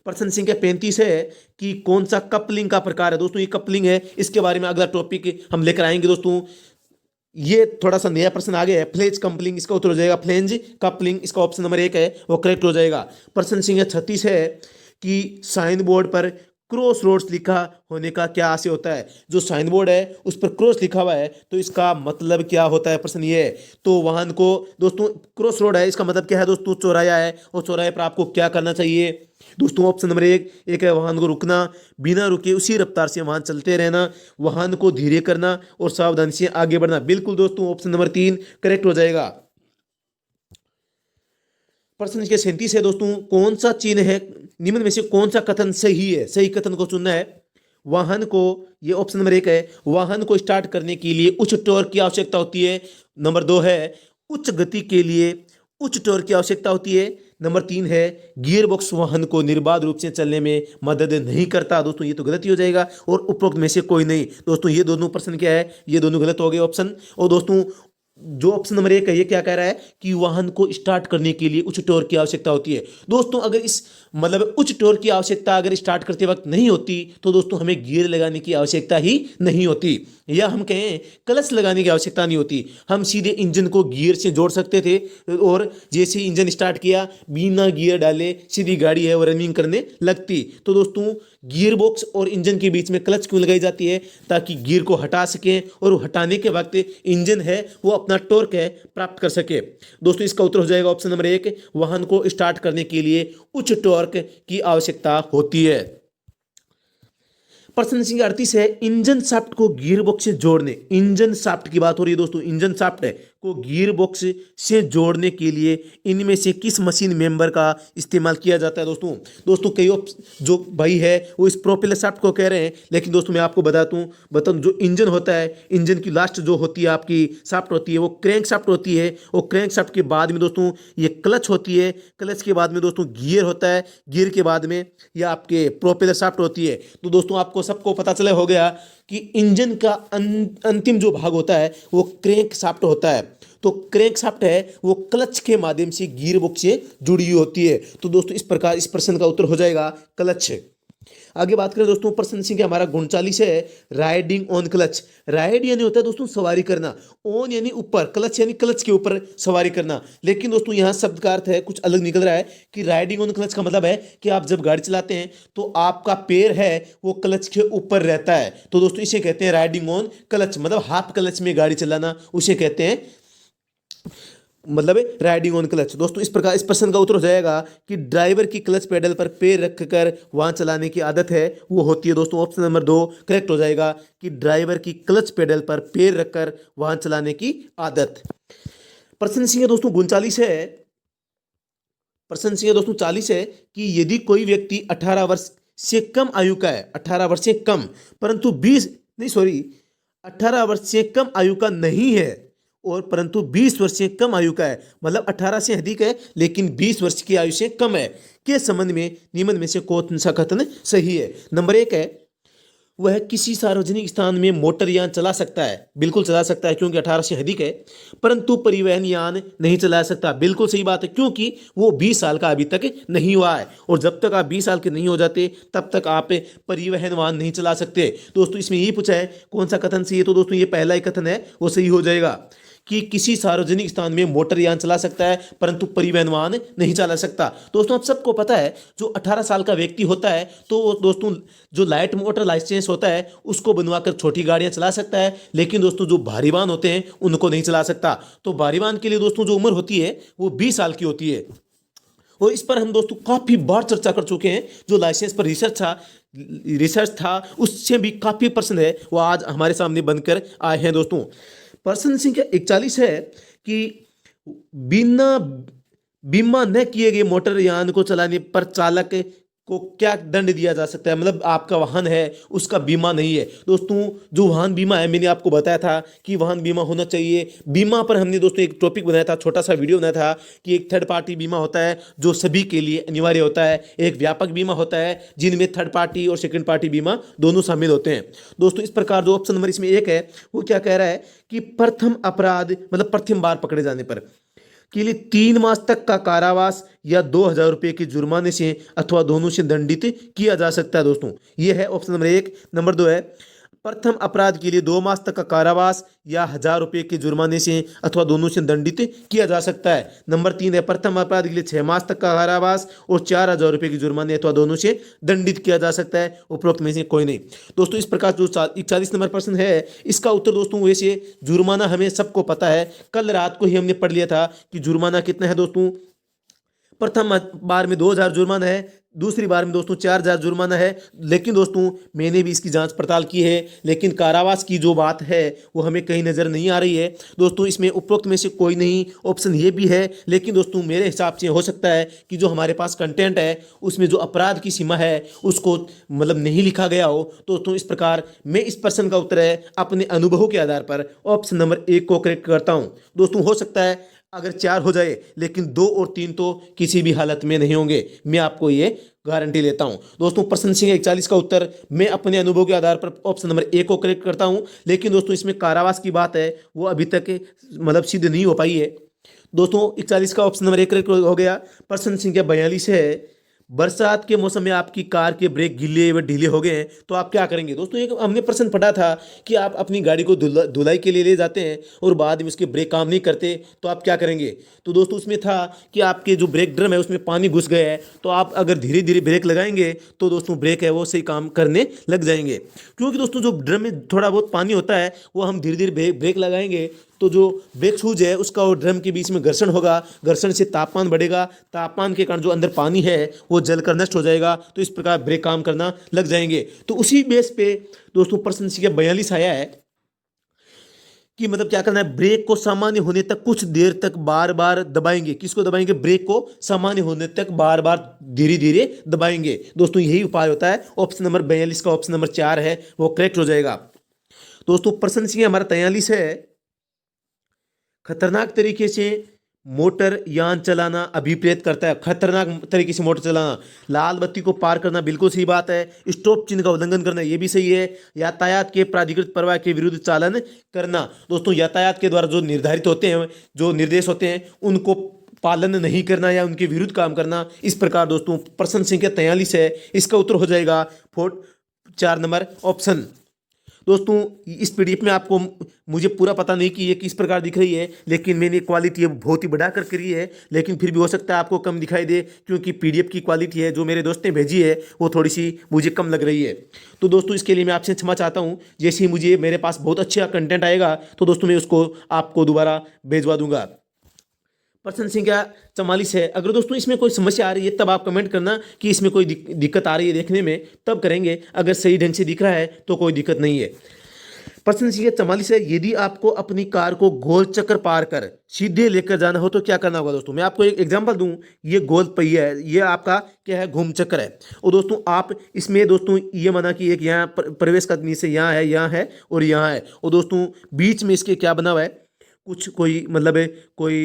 प्रश्न संख्या 35 है कि कौन सा कपलिंग का प्रकार है। दोस्तों ये कपलिंग है, इसके बारे में अगला टॉपिक हम लेकर आएंगे दोस्तों। ये थोड़ा सा नया प्रश्न आ गया है, फ्लेंज कपलिंग, इसका उत्तर हो जाएगा फ्लेंज कपलिंग, इसका ऑप्शन नंबर 1 है वो करेक्ट हो जाएगा। प्रश्न संख्या 36 है कि साइन बोर्ड पर क्रॉस रोड्स लिखा होने का क्या आशय होता है। जो साइन बोर्ड है उस पर क्रॉस लिखा हुआ है तो इसका मतलब क्या होता है, प्रश्न ये है। तो वाहन को दोस्तों क्रॉस रोड है, इसका मतलब क्या है दोस्तों, चौराया है, और चौराहे पर आपको क्या करना चाहिए दोस्तों। ऑप्शन नंबर 1 है वाहन को रुकना, बिना रुके उसी रफ्तार से वाहन चलते रहना, वाहन को धीरे करना और सावधानी से आगे बढ़ना। बिल्कुल दोस्तों ऑप्शन नंबर 3 करेक्ट हो जाएगा। प्रश्न संख्या 37 है दोस्तों, कौन सा चिन्ह है निम्न में से कौन सा कथन सही है। सही कथन को चुनना है। वाहन को, ये ऑप्शन नंबर 1 है, वाहन को स्टार्ट करने के लिए उच्च टॉर्क की आवश्यकता होती है। नंबर 2 है उच्च गति के लिए उच्च टॉर्क की आवश्यकता होती है। नंबर 3 है गियर बॉक्स वाहन को निर्बाध रूप से चलने में मदद नहीं करता। दोस्तों ये तो गलत ही हो जाएगा, और उपरोक्त में से कोई नहीं। दोस्तों ये दोनों प्रश्न क्या है, ये दोनों गलत हो गए ऑप्शन। और दोस्तों जो ऑप्शन नंबर 1 है ये क्या कह रहा है कि वाहन को स्टार्ट करने के लिए उच्च टॉर्क की आवश्यकता होती है। दोस्तों अगर इस मतलब उच्च टॉर्क की आवश्यकता अगर स्टार्ट करते वक्त नहीं होती तो दोस्तों हमें गियर लगाने की आवश्यकता ही नहीं होती, या हम कहें क्लच लगाने की आवश्यकता नहीं होती। हम सीधे इंजन को गियर से जोड़ सकते थे, और जैसे इंजन स्टार्ट किया बिना गियर डाले सीधी गाड़ी है वो रनिंग करने लगती। तो दोस्तों गियर बॉक्स और इंजन के बीच में क्लच क्यों लगाई जाती है, ताकि गियर को हटा सकें और हटाने के वक्त इंजन है वो अपना टॉर्क है प्राप्त कर सके। दोस्तों इसका उत्तर हो जाएगा ऑप्शन नंबर 1, वाहन को स्टार्ट करने के लिए उच्च टॉर्क की आवश्यकता होती है। प्रश्न संख्या 38 है, इंजन शाफ्ट को गियर बॉक्स से जोड़ने, इंजन शाफ्ट की बात हो रही है दोस्तों, इंजन शाफ्ट है को गियर बॉक्स से जोड़ने के लिए इनमें से किस मशीन मेंबर का इस्तेमाल किया जाता है। दोस्तों कई जो भाई है वो इस प्रोपेलर शाफ्ट को कह रहे हैं, लेकिन दोस्तों मैं आपको बताऊं जो इंजन होता है, इंजन की लास्ट जो होती है आपकी शाफ्ट होती है वो क्रैंक शाफ्ट होती है, और क्रैंक शाफ्ट के बाद में दोस्तों ये क्लच होती है, क्लच के बाद में दोस्तों गियर होता है, गियर के बाद में यह आपके प्रोपेलर शाफ्ट होती है। तो दोस्तों आपको सबको पता चला हो गया कि इंजन का अंतिम जो भाग होता है वो क्रैंक शाफ्ट होता है। तो क्रैंक शाफ्ट है वो क्लच के माध्यम से गियर बॉक्स से जुड़ी हुई होती है। तो दोस्तों इस प्रकार इस प्रश्न का उत्तर हो जाएगा क्लच। आगे बात करें दोस्तों, प्रश्न संख्या हमारा 39 है, राइडिंग ऑन क्लच। राइड यानी होता है दोस्तों सवारी करना, ऑन यानी ऊपर, क्लच यानी क्लच के ऊपर सवारी करना। लेकिन दोस्तों यहाँ शब्द का अर्थ है कुछ अलग निकल रहा है कि राइडिंग ऑन क्लच का मतलब है कि आप जब गाड़ी चलाते हैं तो आपका पैर है वो क्लच के ऊपर रहता है, तो दोस्तों इसे कहते हैं राइडिंग ऑन क्लच, मतलब हाफ क्लच में गाड़ी चलाना, उसे कहते हैं मतलब राइडिंग ऑन क्लच। दोस्तों इस प्रकार इस प्रश्न का उत्तर हो जाएगा कि ड्राइवर की क्लच पेडल पर पैर रखकर वाहन चलाने की आदत है वो होती है। दोस्तों ऑप्शन नंबर 2 करेक्ट हो जाएगा कि ड्राइवर की क्लच पेडल पर पैर रखकर वाहन चलाने की आदत। प्रश्न संख्या दोस्तों 39 है, प्रश्न संख्या दोस्तों 40 है कि यदि कोई व्यक्ति 18 वर्ष से कम आयु का है, 18 वर्ष से कम परंतु 20 नहीं सॉरी 18 वर्ष से कम आयु का नहीं है और परंतु 20 वर्ष से कम आयु का है, मतलब 18 से अधिक है लेकिन 20 वर्ष की आयु से कम है, के संबंध में निम्न में से कौन सा कथन सही है। नंबर 1 है, वह किसी सार्वजनिक स्थान में मोटर यान चला सकता है, बिल्कुल चला सकता है क्योंकि 18 से अधिक है, परंतु परिवहन यान नहीं चला सकता, बिल्कुल सही बात है क्योंकि वो 20 साल का अभी तक नहीं हुआ है और जब तक आप 20 साल के नहीं हो जाते तब तक आप परिवहन वाहन नहीं चला सकते। दोस्तों इसमें यही पूछा है कौन सा कथन सही है, तो दोस्तों ये पहला ही कथन है वो सही हो जाएगा कि किसी सार्वजनिक स्थान में मोटर यान चला सकता है परंतु परिवहन वाहन नहीं चला सकता। दोस्तों आप सबको पता है जो 18 साल का व्यक्ति होता है तो दोस्तों जो लाइट मोटर लाइसेंस होता है उसको बनवाकर छोटी गाड़ियां चला सकता है, लेकिन दोस्तों जो भारी वाहन होते हैं उनको नहीं चला सकता। तो भारी वाहन के लिए दोस्तों जो उम्र होती है वो 20 साल की होती है और इस पर हम दोस्तों काफी बार चर्चा कर चुके हैं। जो लाइसेंस पर रिसर्च था उससे भी काफी प्रश्न है वो आज हमारे सामने बनकर आए हैं। दोस्तों प्रश्न संख्या 41 है कि बिना बीमा न किए गए मोटर यान को चलाने पर चालक को क्या दंड दिया जा सकता है, मतलब आपका वाहन है उसका बीमा नहीं है। दोस्तों जो वाहन बीमा है मैंने आपको बताया था कि वाहन बीमा होना चाहिए। बीमा पर हमने दोस्तों एक टॉपिक बनाया था, छोटा सा वीडियो बनाया था कि एक थर्ड पार्टी बीमा होता है जो सभी के लिए अनिवार्य होता है, एक व्यापक बीमा होता है जिनमें थर्ड पार्टी और सेकंड पार्टी बीमा दोनों शामिल होते हैं। दोस्तों इस प्रकार जो ऑप्शन नंबर इसमें 1 है वो क्या कह रहा है कि प्रथम अपराध मतलब प्रथम बार पकड़े जाने पर के लिए 3 मास तक का कारावास या 2,000 रुपये के जुर्माने से अथवा दोनों से दंडित किया जा सकता है। दोस्तों ये है ऑप्शन नंबर 1। नंबर 2 है प्रथम अपराध के लिए 2 मास तक का कारावास या 1,000 रुपये के जुर्माने से अथवा दोनों से दंडित किया जा सकता है। नंबर 3 है प्रथम अपराध के लिए 6 मास तक का कारावास और 4,000 रुपये के जुर्माने अथवा दोनों से दंडित किया जा सकता है, उपरोक्त में से कोई नहीं। दोस्तों इस प्रकार जो 41 नंबर प्रश्न है इसका उत्तर दोस्तों वैसे जुर्माना हमें सबको पता है, कल रात को ही हमने पढ़ लिया था कि जुर्माना कितना है। दोस्तों प्रथम बार में 2,000 जुर्माना है, दूसरी बार में दोस्तों 4,000 जुर्माना है, लेकिन दोस्तों मैंने भी इसकी जांच पड़ताल की है लेकिन कारावास की जो बात है वो हमें कहीं नज़र नहीं आ रही है। दोस्तों इसमें उपरोक्त में से कोई नहीं, ऑप्शन ये भी है, लेकिन दोस्तों मेरे हिसाब से हो सकता है कि जो हमारे पास कंटेंट है उसमें जो अपराध की सीमा है उसको मतलब नहीं लिखा गया हो। दोस्तों इस प्रकार मैं इस प्रश्न का उत्तर है अपने अनुभवों के आधार पर ऑप्शन नंबर 1 को करेक्ट करता हूँ। दोस्तों हो सकता है अगर 4 हो जाए लेकिन 2 और 3 तो किसी भी हालत में नहीं होंगे, मैं आपको ये गारंटी लेता हूं। दोस्तों प्रश्न संख्या 41 का उत्तर मैं अपने अनुभव के आधार पर ऑप्शन नंबर 1 को करेक्ट करता हूं, लेकिन दोस्तों इसमें कारावास की बात है वो अभी तक मतलब सिद्ध नहीं हो पाई है। दोस्तों 41 का ऑप्शन नंबर 1 करेक्ट हो गया। प्रश्न संख्या 42 है बरसात के मौसम में आपकी कार के ब्रेक गीले व ढीले हो गए हैं तो आप क्या करेंगे। दोस्तों एक हमने प्रश्न पढ़ा था कि आप अपनी गाड़ी को धुलाई के लिए ले जाते हैं और बाद में उसके ब्रेक काम नहीं करते तो आप क्या करेंगे। तो दोस्तों उसमें था कि आपके जो ब्रेक ड्रम है उसमें पानी घुस गया है तो आप अगर धीरे धीरे ब्रेक लगाएंगे तो दोस्तों ब्रेक है वो सही काम करने लग जाएंगे, क्योंकि दोस्तों जो ड्रम में थोड़ा बहुत पानी होता है वो हम धीरे धीरे ब्रेक लगाएंगे तो जो ब्रेक शूज है उसका और ड्रम के बीच में घर्षण होगा, घर्षण से तापमान बढ़ेगा, तापमान के कारण जो अंदर पानी है वो जलकर नष्ट हो जाएगा, तो इस प्रकार ब्रेक काम करना लग जाएंगे। तो उसी बेस पे दोस्तों प्रश्न संख्या 42 आया है कि मतलब क्या करना है, ब्रेक को सामान्य होने तक कुछ देर तक बार बार दबाएंगे। किसको दबाएंगे, ब्रेक को सामान्य होने तक बार बार धीरे धीरे दबाएंगे। दोस्तों यही उपाय होता है। ऑप्शन नंबर 42 का ऑप्शन नंबर 4 है वो करेक्ट हो जाएगा। दोस्तों प्रश्न संख्या हमारा 43 है खतरनाक तरीके से मोटर यान चलाना अभिप्रेत करता है। खतरनाक तरीके से मोटर चलाना, लाल बत्ती को पार करना बिल्कुल सही बात है, स्टॉप चिन्ह का उल्लंघन करना ये भी सही है, यातायात के प्राधिकृत प्रवाह के विरुद्ध चालन करना। दोस्तों यातायात के द्वारा जो निर्धारित होते हैं, जो निर्देश होते हैं उनको पालन नहीं करना या उनके विरुद्ध काम करना। इस प्रकार दोस्तों प्रश्न संख्या 43 है, इसका उत्तर हो जाएगा 4 नंबर ऑप्शन। दोस्तों इस पीडीएफ में आपको मुझे पूरा पता नहीं कि ये किस प्रकार दिख रही है, लेकिन मैंने क्वालिटी बहुत ही बढ़ा कर करी है, लेकिन फिर भी हो सकता है आपको कम दिखाई दे, क्योंकि पीडीएफ की क्वालिटी है जो मेरे दोस्त ने भेजी है वो थोड़ी सी मुझे कम लग रही है। तो दोस्तों इसके लिए मैं आपसे क्षमा चाहता हूँ। जैसे ही मुझे मेरे पास बहुत अच्छा कंटेंट आएगा तो दोस्तों मैं उसको आपको दोबारा भेजवा दूंगा। प्रश्न संख्या 44 है। अगर दोस्तों इसमें कोई समस्या आ रही है तब आप कमेंट करना कि इसमें कोई दिक्कत आ रही है देखने में, तब करेंगे। अगर सही ढंग से दिख रहा है तो कोई दिक्कत नहीं है। प्रश्न संख्या 44 है। यदि आपको अपनी कार को गोल चक्कर पार कर सीधे लेकर जाना हो तो क्या करना होगा। दोस्तों मैं आपको एक एग्जांपल दूं, ये गोल पहिया है, ये आपका क्या है, घूम चक्कर है। और दोस्तों आप इसमें दोस्तों ये माना कि एक यहाँ प्रवेश करने से यहाँ है और यहाँ है, और दोस्तों बीच में इसके क्या बना हुआ है, कुछ कोई मतलब है कोई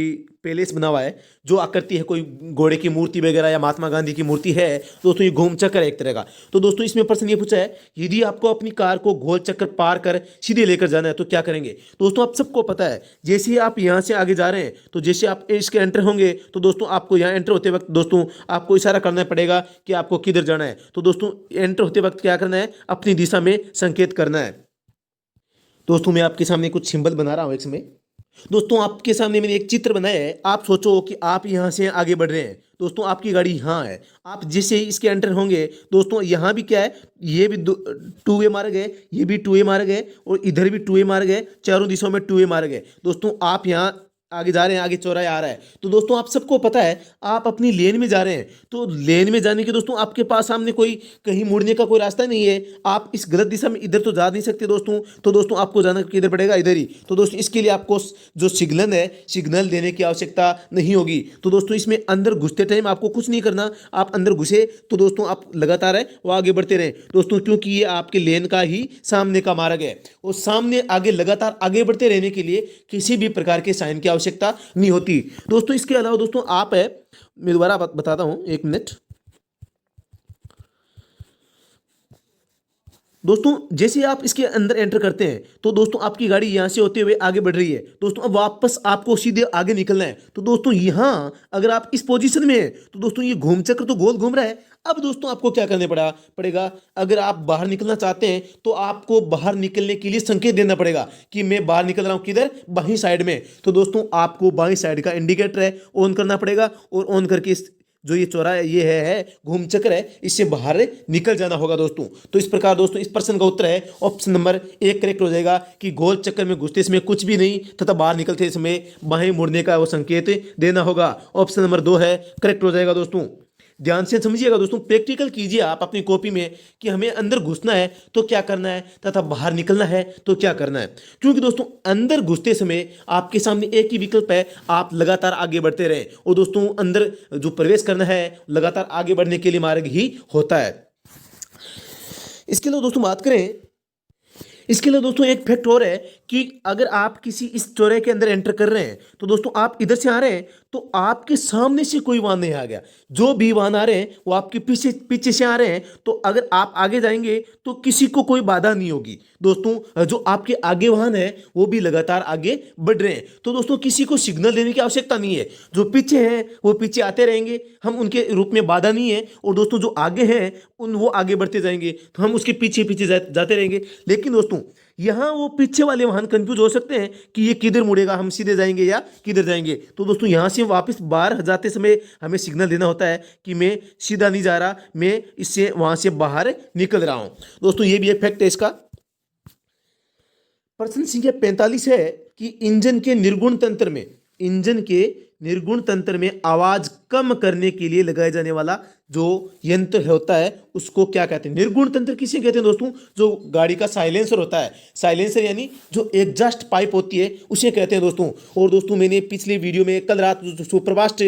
पैलेस बना हुआ है जो आकृति है, कोई घोड़े की मूर्ति वगैरह या महात्मा गांधी की मूर्ति है। दोस्तों ये घूम चक्कर है एक तरह का। तो दोस्तों इसमें प्रश्न ये पूछा है, यदि आपको अपनी कार को गोल चक्कर पार कर सीधे लेकर जाना है तो क्या करेंगे। दोस्तों आप सबको पता है, जैसे ही आप यहाँ से आगे जा रहे हैं तो जैसे आप इसके एंटर होंगे तो दोस्तों आपको यहाँ एंटर होते वक्त दोस्तों आपको इशारा करना पड़ेगा कि आपको किधर जाना है। तो दोस्तों एंटर होते वक्त क्या करना है, अपनी दिशा में संकेत करना है। दोस्तों मैं आपके सामने कुछ सिंबल बना रहा हूँ। एक समय दोस्तों आपके सामने मैंने एक चित्र बनाया है। आप सोचो कि आप यहाँ से आगे बढ़ रहे हैं, दोस्तों आपकी गाड़ी यहाँ है, आप जैसे ही इसके एंटर होंगे दोस्तों यहाँ भी क्या है, ये भी 2 वे मार्ग है, ये भी 2 वे मार्ग है, और इधर भी 2 वे मार्ग है, चारों दिशाओं में 2 वे मार्ग है। दोस्तों आप यहाँ आगे जा रहे हैं, आगे चौराहा आ रहा है, तो दोस्तों आप सबको पता है आप अपनी लेन में जा रहे हैं। तो लेन में जाने के दोस्तों आपके पास सामने कोई कहीं मुड़ने का कोई रास्ता नहीं है, आप इस गलत दिशा में इधर तो जा नहीं सकते दोस्तों। तो दोस्तों आपको जाना किधर पड़ेगा, इधर ही। तो दोस्तों इसके लिए आपको जो सिग्नल है, सिग्नल देने की आवश्यकता नहीं होगी। तो दोस्तों इसमें अंदर घुसते टाइम आपको कुछ नहीं करना। आप अंदर घुसे तो दोस्तों आप लगातार है वो आगे बढ़ते रहें दोस्तों, क्योंकि ये आपके लेन का ही सामने का मार्ग है, और सामने आगे लगातार आगे बढ़ते रहने के लिए किसी भी प्रकार के साइन की आवश्यकता नहीं होती दोस्तों। इसके अलावा दोस्तों आप है, मैं दोबारा बताता हूं, 1 मिनट। दोस्तों जैसे आप इसके अंदर एंटर करते हैं तो दोस्तों आपकी गाड़ी यहां से होते हुए आगे बढ़ रही है दोस्तों, अब वापस आपको सीधे आगे निकलना है। तो दोस्तों यहां अगर आप इस पोजीशन में हैं तो दोस्तों ये घूम चक्र तो गोल घूम रहा है। अब दोस्तों आपको क्या करने पड़ेगा, अगर आप बाहर निकलना चाहते हैं तो आपको बाहर निकलने के लिए संकेत देना पड़ेगा कि मैं बाहर निकल रहा हूं, किधर, बाहीं साइड में। तो दोस्तों आपको बाहीं साइड का इंडिकेटर है ऑन करना पड़ेगा, और ऑन करके जो ये चौराहा ये है घूम चक्र है, इससे बाहर निकल जाना होगा दोस्तों। तो इस प्रकार दोस्तों इस प्रश्न का उत्तर है ऑप्शन नंबर 1 करेक्ट हो जाएगा कि गोल चक्कर में घुसते समय कुछ भी नहीं तथा बाहर निकलते समय बाहें मुड़ने का वो संकेत देना होगा। ऑप्शन नंबर 2 है करेक्ट हो जाएगा दोस्तों। ध्यान से समझिएगा दोस्तों, प्रैक्टिकल कीजिए आप अपनी कॉपी में कि हमें अंदर घुसना है तो क्या करना है तथा बाहर निकलना है तो क्या करना है। क्योंकि दोस्तों अंदर घुसते समय आपके सामने एक ही विकल्प है, आप लगातार आगे बढ़ते रहें, और दोस्तों अंदर जो प्रवेश करना है लगातार आगे बढ़ने के लिए मार्ग ही होता है। इसके लिए दोस्तों बात करें, इसके लिए दोस्तों एक फैक्ट और है कि अगर आप किसी इस चौराहे के अंदर एंटर कर रहे हैं तो दोस्तों आप इधर से आ रहे हैं तो आपके सामने से कोई वाहन नहीं आ गया, जो भी वाहन आ रहे हैं वो आपके पीछे से आ रहे हैं, तो अगर आप आगे जाएंगे तो किसी को कोई बाधा नहीं होगी दोस्तों। जो आपके आगे वाहन है वो भी लगातार आगे बढ़ रहे हैं, तो दोस्तों किसी को सिग्नल देने की आवश्यकता नहीं है। जो पीछे हैं वो पीछे आते रहेंगे, हम उनके रूप में बाधा नहीं है, और दोस्तों जो आगे हैं वो आगे बढ़ते जाएंगे तो हम उसके पीछे पीछे जाते रहेंगे। लेकिन दोस्तों यहाँ वो पीछे वाले वाहन कंफ्यूज हो सकते हैं कि ये किधर मुड़ेगा, हम सीधे जाएंगे या किधर जाएंगे। तो दोस्तों यहाँ से वापस बाहर जाते समय हमें सिग्नल देना होता है कि मैं सीधा नहीं जा रहा, मैं इससे वहां से बाहर निकल रहा हूं दोस्तों। ये भी एक फैक्ट है इसका। प्रश्न संख्या 45 है कि इंजन के निर्गुण तंत्र में आवाज कम करने के लिए लगाए जाने वाला जो यंत्र होता है उसको क्या कहते हैं। निर्गुण तंत्र किसे कहते हैं दोस्तों, जो गाड़ी का साइलेंसर होता है, साइलेंसर यानी जो एग्जॉस्ट पाइप होती है उसे कहते हैं दोस्तों। और दोस्तों मैंने पिछले वीडियो में कल रात सुप्रभात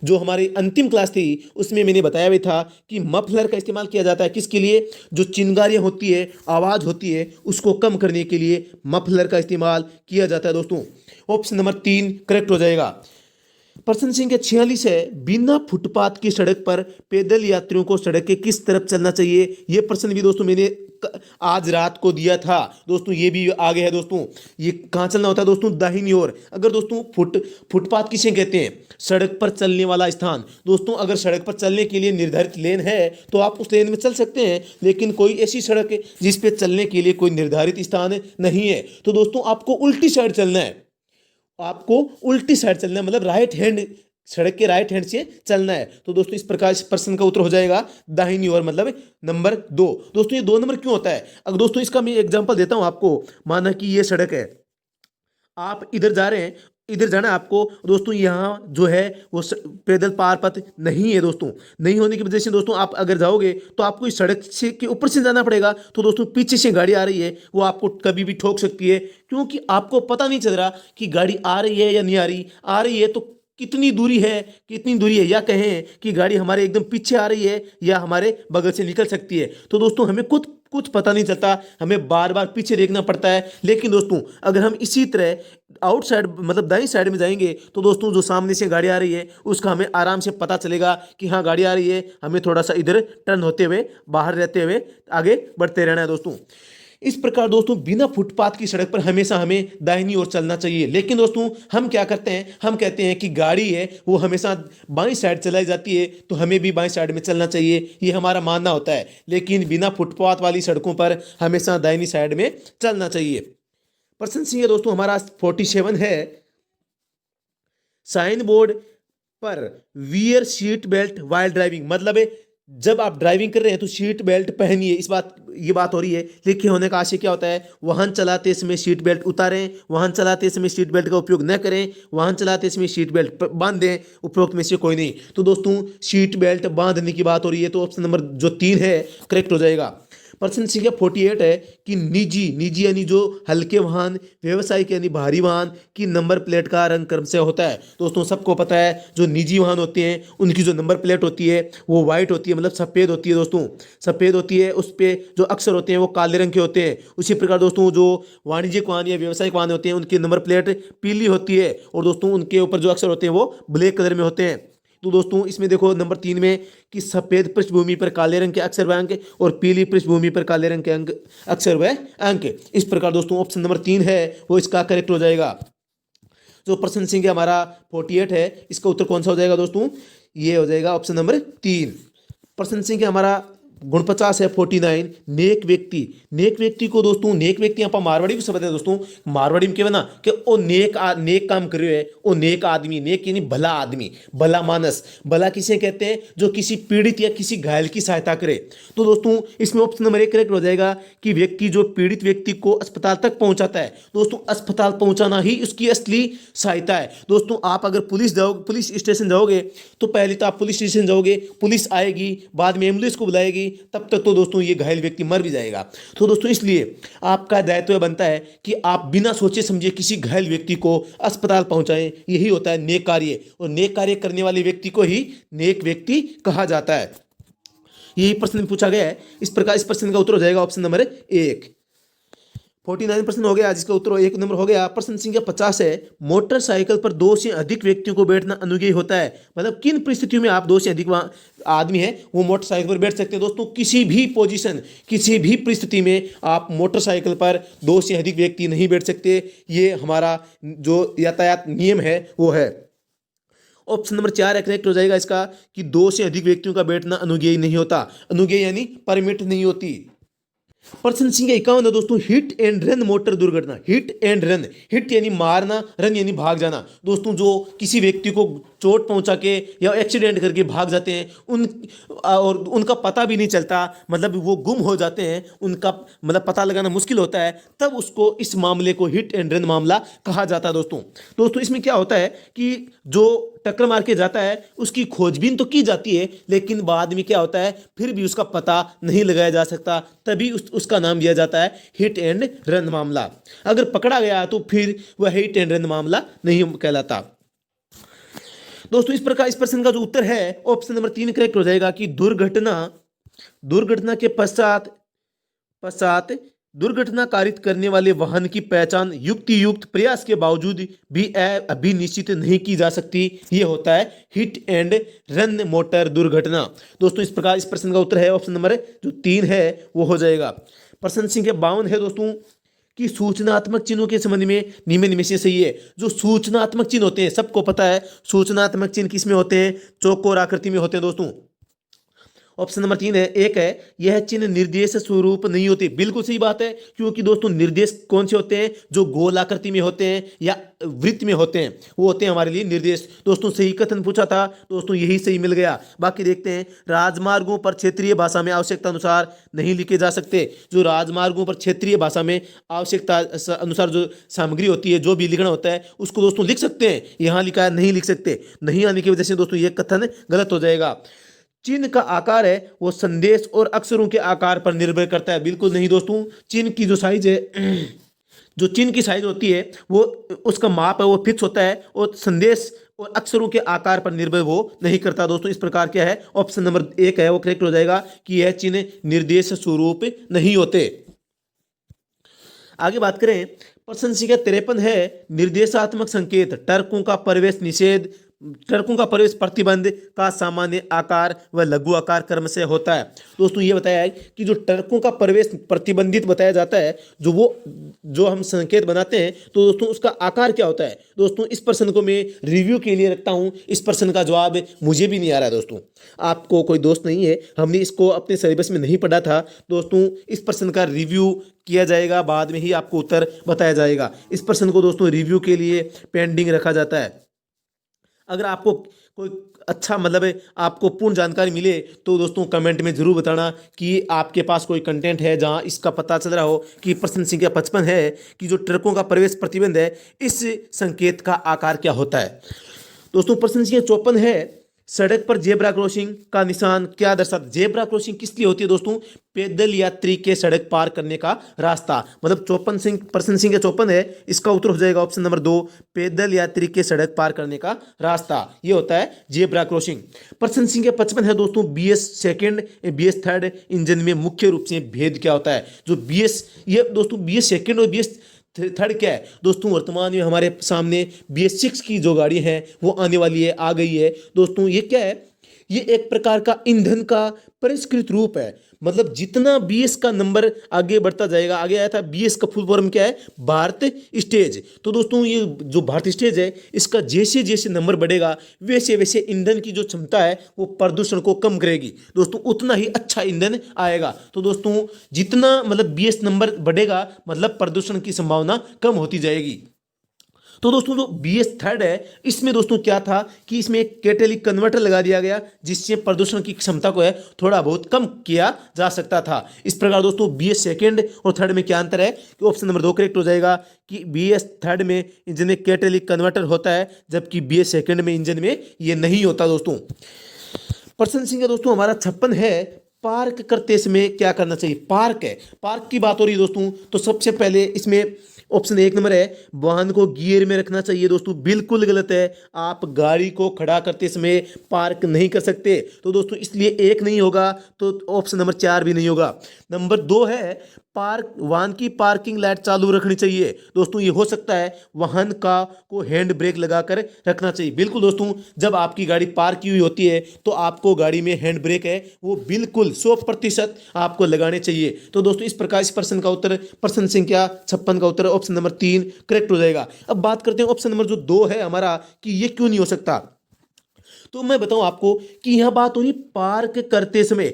जो हमारी अंतिम क्लास थी उसमें मैंने बताया भी था कि मफलर का इस्तेमाल किया जाता है किसके लिए, जो चिंगारियां होती है, आवाज़ होती है, उसको कम करने के लिए मफलर का इस्तेमाल किया जाता है दोस्तों। ऑप्शन नंबर 3 करेक्ट हो जाएगा। प्रश्न संख्या 46 है, बिना फुटपाथ की सड़क पर पैदल यात्रियों को सड़क के किस तरफ चलना चाहिए। यह प्रश्न भी दोस्तों मैंने आज रात को दिया था। दोस्तों ये भी आगे है दोस्तों। ये कहाँ चलना होता है दोस्तों? दाहिनी ओर। अगर दोस्तों फुटपाथ किसे कहते हैं? सड़क पर चलने वाला स्थान। दोस्तों अगर सड़क पर चलने के लिए निर्धारित लेन है तो आप उस लेन में चल सकते हैं, लेकिन कोई ऐसी सड़क है जिस पे चलने के लिए कोई निर्धारित स्थान नहीं है तो दोस्तों आपको उल्टी साइड चलना है। आपको उल्टी साइड चलना है, मतलब राइट हैंड, सड़क के राइट हैंड से चलना है। तो दोस्तों इस प्रकार इस प्रश्न का उत्तर हो जाएगा दाहिनी ओर, मतलब नंबर 2। दोस्तों ये 2 नंबर क्यों होता है? अगर दोस्तों इसका मैं एग्जांपल देता हूं आपको। माना कि ये सड़क है, आप इधर जा रहे हैं, इधर जाना है आपको। दोस्तों यहाँ जो है वो पैदल पार पथ नहीं है दोस्तों। नहीं होने की वजह से दोस्तों आप अगर जाओगे तो आपको इस सड़क से के ऊपर से जाना पड़ेगा। तो दोस्तों पीछे से गाड़ी आ रही है, वो आपको कभी भी ठोक सकती है, क्योंकि आपको पता नहीं चल रहा कि गाड़ी आ रही है या नहीं आ रही। आ रही है तो कितनी दूरी है, कितनी दूरी है, या कहें कि गाड़ी हमारे एकदम पीछे आ रही है या हमारे बगल से निकल सकती है। तो दोस्तों हमें कुछ पता नहीं चलता, हमें बार बार पीछे देखना पड़ता है। लेकिन दोस्तों अगर हम इसी तरह आउटसाइड, मतलब दाईं साइड में जाएंगे तो दोस्तों जो सामने से गाड़ी आ रही है उसका हमें आराम से पता चलेगा कि हाँ गाड़ी आ रही है, हमें थोड़ा सा इधर टर्न होते हुए, बाहर रहते हुए आगे बढ़ते रहना है दोस्तों। इस प्रकार दोस्तों बिना फुटपाथ की सड़क पर हमेशा हमें दाहिनी ओर चलना चाहिए। लेकिन दोस्तों हम क्या करते हैं? हम कहते हैं कि गाड़ी है वो हमेशा बाईं साइड चलाई जाती है तो हमें भी बाईं साइड में चलना चाहिए, ये हमारा मानना होता है। लेकिन बिना फुटपाथ वाली सड़कों पर हमेशा दाहिनी साइड में चलना चाहिए। प्रश्न सी है दोस्तों हमारा 47 है। साइन बोर्ड पर wear seat belt while driving, मतलब है जब आप ड्राइविंग कर रहे हैं तो सीट बेल्ट पहनिए, ये बात हो रही है। लिखे होने का आशय क्या होता है? वाहन चलाते समय सीट बेल्ट उतारें, वाहन चलाते समय सीट बेल्ट का उपयोग न करें, वाहन चलाते समय सीट बेल्ट बांध दें, उपरोक्त में से कोई नहीं। तो दोस्तों सीट बेल्ट बांधने की बात हो रही है तो ऑप्शन नंबर जो 3 है करेक्ट हो जाएगा। प्रश्न संख्या 48 है कि निजी यानी जो हल्के वाहन, व्यवसायिक यानी भारी वाहन की नंबर प्लेट का रंग क्रम से होता है। दोस्तों सबको पता है जो निजी वाहन होते हैं उनकी जो नंबर प्लेट होती है वो वाइट होती है, मतलब सफ़ेद होती है दोस्तों, सफ़ेद होती है। उस पर जो अक्षर होते हैं वो काले रंग के होते हैं। उसी प्रकार दोस्तों जो वाणिज्यिक वाहन या व्यवसायिक वाहन होते हैं उनकी नंबर प्लेट पीली होती है और दोस्तों उनके ऊपर जो अक्षर होते हैं वो ब्लैक कलर में होते हैं। तो दोस्तों इसमें देखो नंबर 3 में कि सफेद पृष्ठभूमि पर काले रंग के अक्षर व अंक और पीली पृष्ठभूमि पर काले रंग के अक्षर व अंक। इस प्रकार दोस्तों ऑप्शन नंबर 3 है वो इसका करेक्ट हो जाएगा। जो प्रश्न संख्या हमारा 48 है इसका उत्तर कौन सा हो जाएगा दोस्तों? ये हो जाएगा ऑप्शन नंबर 3। प्रश्न संख्या हमारा 49 है 49। नेक व्यक्ति को दोस्तों, नेक व्यक्ति यहाँ पर मारवाड़ी को शब्द है दोस्तों। मारवाड़ी में क्या ना कि ओ नेक काम कर रहे है, ओ नेक आदमी, नेक यानी भला आदमी, भला मानस। भला किसे कहते हैं? जो किसी पीड़ित या किसी घायल की सहायता करे। तो दोस्तों इसमें ऑप्शन नंबर 1 करेक्ट हो जाएगा कि व्यक्ति जो पीड़ित व्यक्ति को अस्पताल तक पहुंचाता है। दोस्तों अस्पताल पहुंचाना ही उसकी असली सहायता है। दोस्तों आप अगर पुलिस स्टेशन जाओगे तो पहले तो आप पुलिस स्टेशन जाओगे, पुलिस आएगी, बाद में एम्बुलेंस को बुलाएगी, तब तक तो दोस्तों ये घायल व्यक्ति मर भी जाएगा। तो दोस्तों इसलिए आपका दायित्व बनता है कि आप बिना सोचे समझे किसी घायल व्यक्ति को अस्पताल पहुंचाएं। यही होता है नेक कार्य, और नेक कार्य करने वाले व्यक्ति को ही नेक व्यक्ति कहा जाता है। यही प्रश्न पूछा गया है। इस प्रकार इस प्रश्न का उत्तर हो जाएगा ऑप्शन नंबर 1। 49% हो गया, जिसका उत्तर 1 नंबर हो गया। प्रश्न संख्या 50 है। मोटरसाइकिल पर 2 से अधिक व्यक्तियों को बैठना अनुज्ञेय होता है, मतलब किन परिस्थितियों में आप 2 से अधिक आदमी है वो मोटरसाइकिल पर बैठ सकते हैं। दोस्तों किसी भी पोजीशन, किसी भी परिस्थिति में आप मोटरसाइकिल पर 2 से अधिक व्यक्ति नहीं बैठ सकते। ये हमारा जो यातायात नियम है वो है। ऑप्शन नंबर 4 करेक्ट हो जाएगा इसका कि 2 से अधिक व्यक्तियों का बैठना अनुज्ञेय नहीं होता। अनुज्ञेय यानी परमिट नहीं होती। प्रश्न संख्या 51 है दोस्तों। हिट एंड रन मोटर दुर्घटना। हिट एंड रन, हिट यानी मारना, रन यानी भाग जाना। दोस्तों जो किसी व्यक्ति को चोट पहुंचा के या एक्सीडेंट करके भाग जाते हैं और उनका पता भी नहीं चलता, मतलब वो गुम हो जाते हैं, उनका मतलब पता लगाना मुश्किल होता है, तब उसको इस मामले को हिट एंड रन मामला कहा जाता है दोस्तों इसमें क्या होता है कि जो टक्कर मार के जाता है उसकी खोजबीन तो की जाती है, लेकिन बाद में क्या होता है फिर भी उसका पता नहीं लगाया जा सकता, तभी उसका नाम दिया जाता है हिट एंड रन मामला। अगर पकड़ा गया तो फिर वह हिट एंड रन मामला नहीं कहलाता। दोस्तों इस प्रकार इस प्रश्न का जो उत्तर है ऑप्शन नंबर 3 करेक्ट हो जाएगा कि दुर्घटना के पश्चात दुर्घटना कारित करने वाले वाहन की पहचान युक्त प्रयास के बावजूद भी अभी निश्चित नहीं की जा सकती। यह होता है हिट एंड रन मोटर दुर्घटना। दोस्तों इस प्रकार इस प्रश्न का उत्तर है ऑप्शन नंबर जो 3 है वो हो जाएगा। प्रश्न संख्या 52 है दोस्तों कि सूचनात्मक चिन्हों के संबंध में निम्न में से सही है। जो सूचनात्मक चिन्ह होते हैं, सबको पता है सूचनात्मक चिन्ह किस में होते हैं, चौकोर आकृति में होते हैं दोस्तों। ऑप्शन नंबर 3 है, एक है यह चिन्ह निर्देश स्वरूप नहीं होते। बिल्कुल सही बात है, क्योंकि दोस्तों निर्देश कौन से होते हैं, जो गोल आकृति में होते हैं या वृत्त में होते हैं, वो होते हैं हमारे लिए निर्देश। दोस्तों सही कथन पूछा था दोस्तों, यही सही मिल गया। बाकी देखते हैं, राजमार्गों पर क्षेत्रीय भाषा में आवश्यकता अनुसार नहीं लिखे जा सकते। जो राजमार्गों पर क्षेत्रीय भाषा में आवश्यकता अनुसार जो सामग्री होती है, जो भी लिखना होता है, उसको दोस्तों लिख सकते हैं। यहाँ लिखा है नहीं लिख सकते, नहीं आने की वजह से दोस्तों ये कथन गलत हो जाएगा। चिन्ह का आकार है वो संदेश और अक्षरों के आकार पर निर्भर करता है। बिल्कुल नहीं दोस्तों, चिन्ह की जो साइज है, जो चिन्ह की साइज होती है वो उसका माप है वो फिक्स होता है, और संदेश और अक्षरों के आकार पर निर्भर वो नहीं करता दोस्तों। इस प्रकार क्या है, ऑप्शन नंबर 1 है वो करेक्ट हो जाएगा कि यह चिन्ह निर्देश स्वरूप नहीं होते। आगे बात करें, प्रश्न संख्या 53 है, निर्देशात्मक संकेत टर्कों का प्रवेश निषेध, टर्कों का प्रवेश प्रतिबंध का सामान्य आकार व लघु आकार क्रम से होता है। दोस्तों ये बताया है कि जो टर्कों का प्रवेश प्रतिबंधित बताया जाता है, जो हम संकेत बनाते हैं, तो दोस्तों उसका आकार क्या होता है। दोस्तों इस प्रश्न को मैं रिव्यू के लिए रखता हूं, इस प्रश्न का जवाब मुझे भी नहीं आ रहा है दोस्तों। आपको कोई दोस्त नहीं है, हमने इसको अपने सिलेबस में नहीं पढ़ा था दोस्तों। इस प्रश्न का रिव्यू किया जाएगा, बाद में ही आपको उत्तर बताया जाएगा। इस प्रश्न को दोस्तों रिव्यू के लिए पेंडिंग रखा जाता है। अगर आपको कोई अच्छा आपको पूर्ण जानकारी मिले तो दोस्तों कमेंट में जरूर बताना कि आपके पास कोई कंटेंट है जहां इसका पता चल रहा हो कि प्रश्न संख्या 55 है कि जो ट्रकों का प्रवेश प्रतिबंध है, इस संकेत का आकार क्या होता है। दोस्तों प्रश्न संख्या 54 है, सड़क पर जेब्रा क्रॉसिंग का निशान क्या दर्शाता है। जेब्रा क्रॉसिंग किस लिए होती है दोस्तों, पैदल यात्री के सड़क पार करने का रास्ता। प्रश्न संख्या 54 है, इसका उत्तर हो जाएगा ऑप्शन नंबर 2, पैदल यात्री के सड़क पार करने का रास्ता, ये होता है जेब्रा क्रॉसिंग। प्रश्न संख्या 55 है दोस्तों, BS second BS third engine में मुख्य रूप से भेद क्या होता है। जो ये दोस्तों BS सेकेंड और BS थर्ड क्या है दोस्तों, वर्तमान में हमारे सामने BS 6 की जो गाड़ी है वो आने वाली है, आ गई है दोस्तों। ये क्या है, ये एक प्रकार का ईंधन का परिष्कृत रूप है। जितना BS का नंबर आगे बढ़ता जाएगा, आगे आया था BS का फुल फॉर्म क्या है, भारत स्टेज। तो दोस्तों ये जो भारत स्टेज है, इसका जैसे जैसे नंबर बढ़ेगा वैसे वैसे ईंधन की जो क्षमता है वो प्रदूषण को कम करेगी दोस्तों, उतना ही अच्छा ईंधन आएगा। तो दोस्तों जितना BS नंबर बढ़ेगा प्रदूषण की संभावना कम होती जाएगी। तो दोस्तों जो BS थर्ड है, इसमें दोस्तों क्या था कि इसमें एक कैटेलिक कन्वर्टर लगा दिया गया, जिससे प्रदूषण की क्षमता को है थोड़ा बहुत कम किया जा सकता था। इस प्रकार दोस्तों BS सेकेंड और थर्ड में क्या अंतर है कि ऑप्शन नंबर 2 करेक्ट हो जाएगा कि BS थर्ड में इंजन में कैटेलिक कन्वर्टर होता है, जबकि BS सेकेंड में इंजन में ये नहीं होता दोस्तों। प्रश्न संख्या दोस्तों हमारा 56 है, पार्क करते समय क्या करना चाहिए। पार्क है, पार्क की बात हो रही है दोस्तों, तो सबसे पहले इसमें ऑप्शन 1 नंबर है, वाहन को गियर में रखना चाहिए। दोस्तों बिल्कुल गलत है, आप गाड़ी को खड़ा करते समय पार्क नहीं कर सकते। तो दोस्तों इसलिए 1 नहीं होगा, तो ऑप्शन नंबर 4 भी नहीं होगा। नंबर 2 है, वाहन की पार्किंग लाइट चालू रखनी चाहिए। दोस्तों ये हो सकता है वाहन को हैंड ब्रेक लगाकर रखना चाहिए। बिल्कुल दोस्तों, जब आपकी गाड़ी पार्क की हुई होती है तो आपको गाड़ी में हैंड ब्रेक है वो बिल्कुल 100% आपको लगाने चाहिए। तो दोस्तों इस प्रकार इस प्रश्न का उत्तर, प्रश्न संख्या 56 का उत्तर ऑप्शन नंबर 3 करेक्ट हो जाएगा। अब बात करते हैं ऑप्शन नंबर जो 2 है हमारा, कि ये क्यों नहीं हो सकता। तो मैं बताऊं आपको कि यह बात हो रही पार्क करते समय,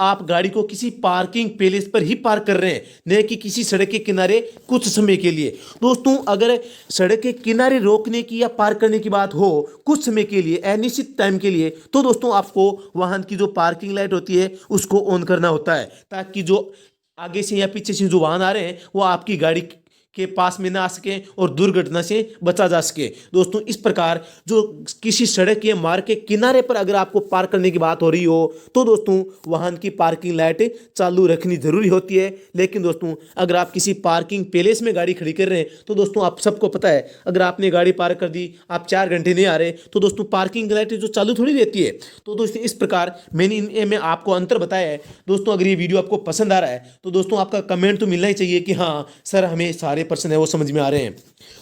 आप गाड़ी को किसी पार्किंग प्लेस पर ही पार्क कर रहे हैं, न कि किसी सड़क के किनारे कुछ समय के लिए। दोस्तों अगर सड़क के किनारे रोकने की या पार्क करने की बात हो कुछ समय के लिए, अनिश्चित टाइम के लिए, तो दोस्तों आपको वाहन की जो पार्किंग लाइट होती है उसको ऑन करना होता है, ताकि जो आगे से या पीछे से जो वाहन आ रहे हैं वो आपकी गाड़ी के पास में ना आ सके और दुर्घटना से बचा जा सके। दोस्तों इस प्रकार जो किसी सड़क या मार्ग के किनारे पर अगर आपको पार्क करने की बात हो रही हो तो दोस्तों वाहन की पार्किंग लाइट चालू रखनी जरूरी होती है। लेकिन दोस्तों अगर आप किसी पार्किंग प्लेस में गाड़ी खड़ी कर रहे हैं तो दोस्तों आप सबको पता है, अगर आपने गाड़ी पार्क कर दी, आप 4 घंटे नहीं आ रहे, तो दोस्तों पार्किंग लाइट जो चालू थोड़ी रहती है। तो दोस्तों इस प्रकार मैंने आपको अंतर बताया है। दोस्तों अगर ये वीडियो आपको पसंद आ रहा है तो दोस्तों आपका कमेंट तो मिलना ही चाहिए कि हाँ सर हमें सारे सारे प्रश्न है वो समझ में आ रहे हैं।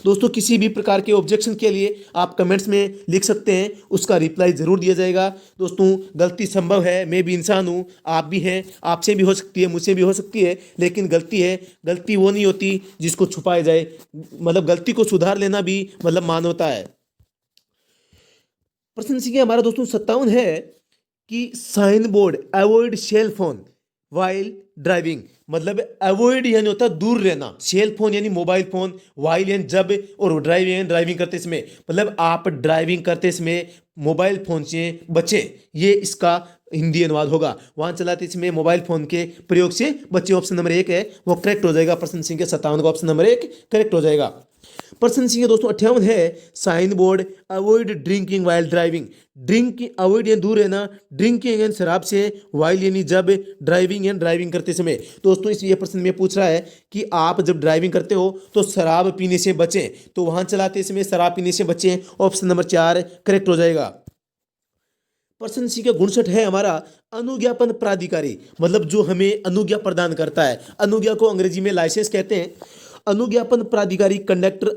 दोस्तों किसी भी प्रकार के ऑब्जेक्शन के लिए आप कमेंट्स में लिख सकते हैं, उसका रिप्लाई ज़रूर दिया जाएगा। दोस्तों गलती संभव है, मैं भी इंसान हूँ, आप भी हैं, आपसे भी हो सकती है, मुझसे भी हो सकती है, लेकिन गलती है, गलती वो नहीं होती जिसको छुपाया जाए, मतलब गलती को सुधार लेना भी मतलब मानवता है। प्रश्न संख्या हमारा दोस्तों 57 है कि sign board avoid cell phone while driving, मतलब अवॉइड यानी होता है दूर रहना, सेल फोन यानी मोबाइल फोन, वाइल यानी जब, और ड्राइविंग यानी ड्राइविंग करते समय, मतलब आप ड्राइविंग करते समय मोबाइल फोन से बचें, ये इसका हिंदी अनुवाद होगा। वाहन चलाते समय मोबाइल फोन के प्रयोग से बच्चे, ऑप्शन नंबर 1 है वो करेक्ट हो जाएगा। प्रश्न संख्या 57 का ऑप्शन नंबर 1 करेक्ट हो जाएगा। प्रश्न संख्या दोस्तों 58 है sign board avoid drinking while driving, drinking avoid यानी दूर रहना, ड्रिंकिंग यानी शराब से, वाइल यानी जब, ड्राइविंग यानी ड्राइविंग करते समय। दोस्तों इस ये प्रश्न में पूछ रहा है कि आप जब ड्राइविंग करते हो तो शराब पीने से बचें, तो वाहन चलाते समय शराब पीने से बचें, ऑप्शन नंबर 4 करेक्ट हो जाएगा। प्रश्न सी का 59 है हमारा अनुज्ञापन प्राधिकारी, मतलब जो हमें अनुज्ञा प्रदान करता है, अनुज्ञा को अंग्रेजी में लाइसेंस कहते हैं। अनुज्ञापन प्राधिकारी कंडक्टर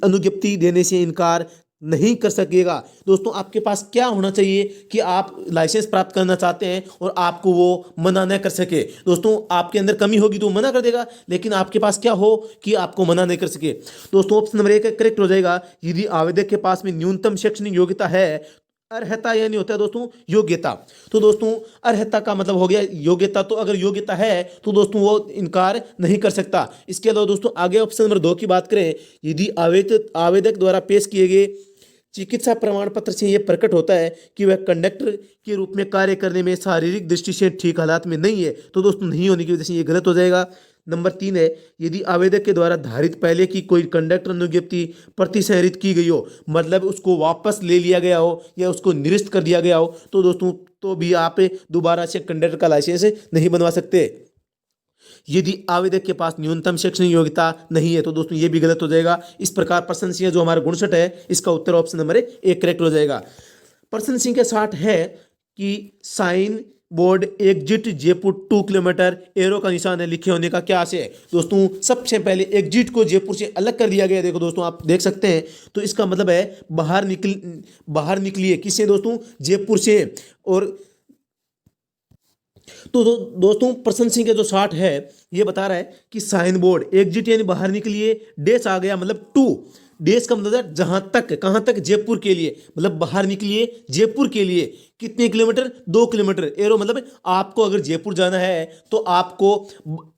अनुज्ञप्ति देने से इनकार नहीं कर सकेगा। दोस्तों आपके पास क्या होना चाहिए कि आप लाइसेंस प्राप्त करना चाहते हैं और आपको वो मना न कर सके। दोस्तों आपके अंदर कमी होगी तो मना कर देगा, लेकिन आपके पास क्या हो कि आपको मना नहीं कर सके। दोस्तों ऑप्शन नंबर 1 करेक्ट हो जाएगा। यदि आवेदक के पास में न्यूनतम शैक्षणिक योग्यता है, अर्हता यानी होता है दोस्तों योग्यता, तो दोस्तों अर्हता का मतलब हो गया योग्यता, तो अगर योग्यता है तो दोस्तों वो इनकार नहीं कर सकता। इसके अलावा दोस्तों आगे ऑप्शन नंबर 2 की बात करें, यदि आवेदक द्वारा पेश किए गए चिकित्सा प्रमाण पत्र से यह प्रकट होता है कि वह कंडक्टर के रूप में कार्य करने में शारीरिक दृष्टि से ठीक हालात में नहीं है, तो दोस्तों नहीं होने की वजह से ये गलत हो जाएगा। नंबर 3 है यदि आवेदक के द्वारा धारित पहले की कोई कंडक्टर अनुज्ञप्ति प्रतिशहरित की गई हो, मतलब उसको वापस ले लिया गया हो या उसको निरस्त कर दिया गया हो, तो दोस्तों तो भी आप दोबारा से कंडक्टर का लाइसेंस नहीं बनवा सकते। यदि आवेदक के पास न्यूनतम शैक्षणिक योग्यता नहीं है तो दोस्तों ये भी गलत हो जाएगा। इस प्रकार प्रश्न संख्या जो हमारा 59 है इसका उत्तर ऑप्शन नंबर 1 करेक्ट हो जाएगा। प्रश्न संख्या 60 है कि sign board exit Jaipur 2 kilometre arrow का निशान है लिखे होने का क्या आशय है। दोस्तों सबसे पहले एग्जिट को जयपुर से अलग कर दिया गया, देखो दोस्तों आप देख सकते हैं, तो इसका मतलब है बाहर निकलिए, किससे दोस्तों, जयपुर से। और तो दोस्तों प्रश्न संख्या जो 60 है ये बता रहा है कि साइन बोर्ड एग्जिट यानी बाहर निकलिए, डेश आ गया मतलब 2, डेश का मतलब है जहां तक, कहां तक, जयपुर के लिए, मतलब बाहर निकलिए जयपुर के लिए कितने किलोमीटर, 2 किलोमीटर, एरो मतलब आपको अगर जयपुर जाना है तो आपको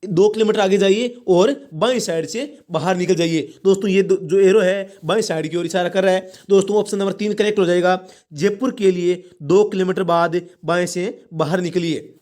2 किलोमीटर आगे जाइए और बाईं साइड से बाहर निकल जाइए। दोस्तों ये जो एरो है बाईं साइड की ओर इशारा कर रहा है। दोस्तों ऑप्शन नंबर 3 करेक्ट हो जाएगा। जयपुर के लिए 2 किलोमीटर बाद बाएं से बाहर निकलिए,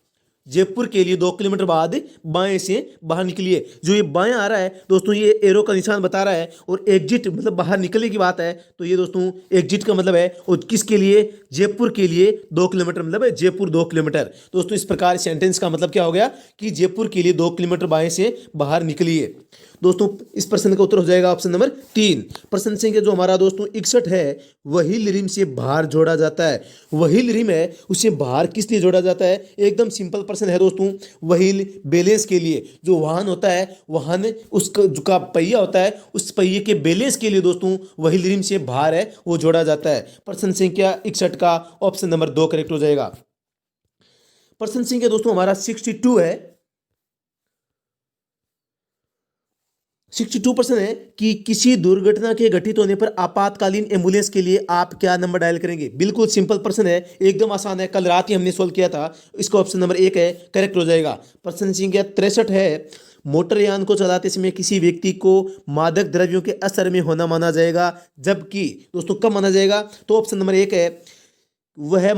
जयपुर के लिए 2 किलोमीटर बाद बाएं से बाहर निकलिए। जो ये बाएं आ रहा है दोस्तों ये एरो का निशान बता रहा है, और एग्जिट मतलब बाहर निकलने की बात है, तो ये दोस्तों एग्जिट का मतलब है, और किसके लिए, जयपुर के लिए 2 किलोमीटर, मतलब है जयपुर 2 किलोमीटर। दोस्तों इस प्रकार सेंटेंस का मतलब क्या हो गया कि जयपुर के लिए 2 किलोमीटर बाएं से बाहर निकलिए। दोस्तों इस प्रश्न का उत्तर हो जाएगा ऑप्शन नंबर 3। प्रश्न संख्या जो हमारा दोस्तों 61 है, व्हील रिम से बाहर जोड़ा जाता है। व्हील रिम है उसे बाहर किस लिए जोड़ा जाता है, एकदम सिंपल प्रश्न है दोस्तों। व्हील बैलेंस के लिए, जो वाहन होता है, वाहन उसका जो का पहिया होता है, उस पहिए के बैलेंस के लिए दोस्तों व्हील रिम से बाहर है वो जोड़ा जाता है। प्रश्न संख्या 61 का ऑप्शन नंबर 2 करेक्ट हो जाएगा। प्रश्न संख्या दोस्तों हमारा 62 है, 62% है कि किसी दुर्घटना के घटित होने पर आपातकालीन एम्बुलेंस के लिए आप क्या नंबर डायल करेंगे। बिल्कुल सिंपल प्रश्न है, एकदम आसान है, कल रात ही हमने सोल्व किया था। इसका ऑप्शन नंबर 1 है करेक्ट हो जाएगा। प्रश्न संख्या 63 है, मोटरयान को चलाते समय किसी व्यक्ति को मादक द्रव्यों के असर में होना माना जाएगा, जबकि दोस्तों कब माना जाएगा, तो ऑप्शन नंबर 1 है वह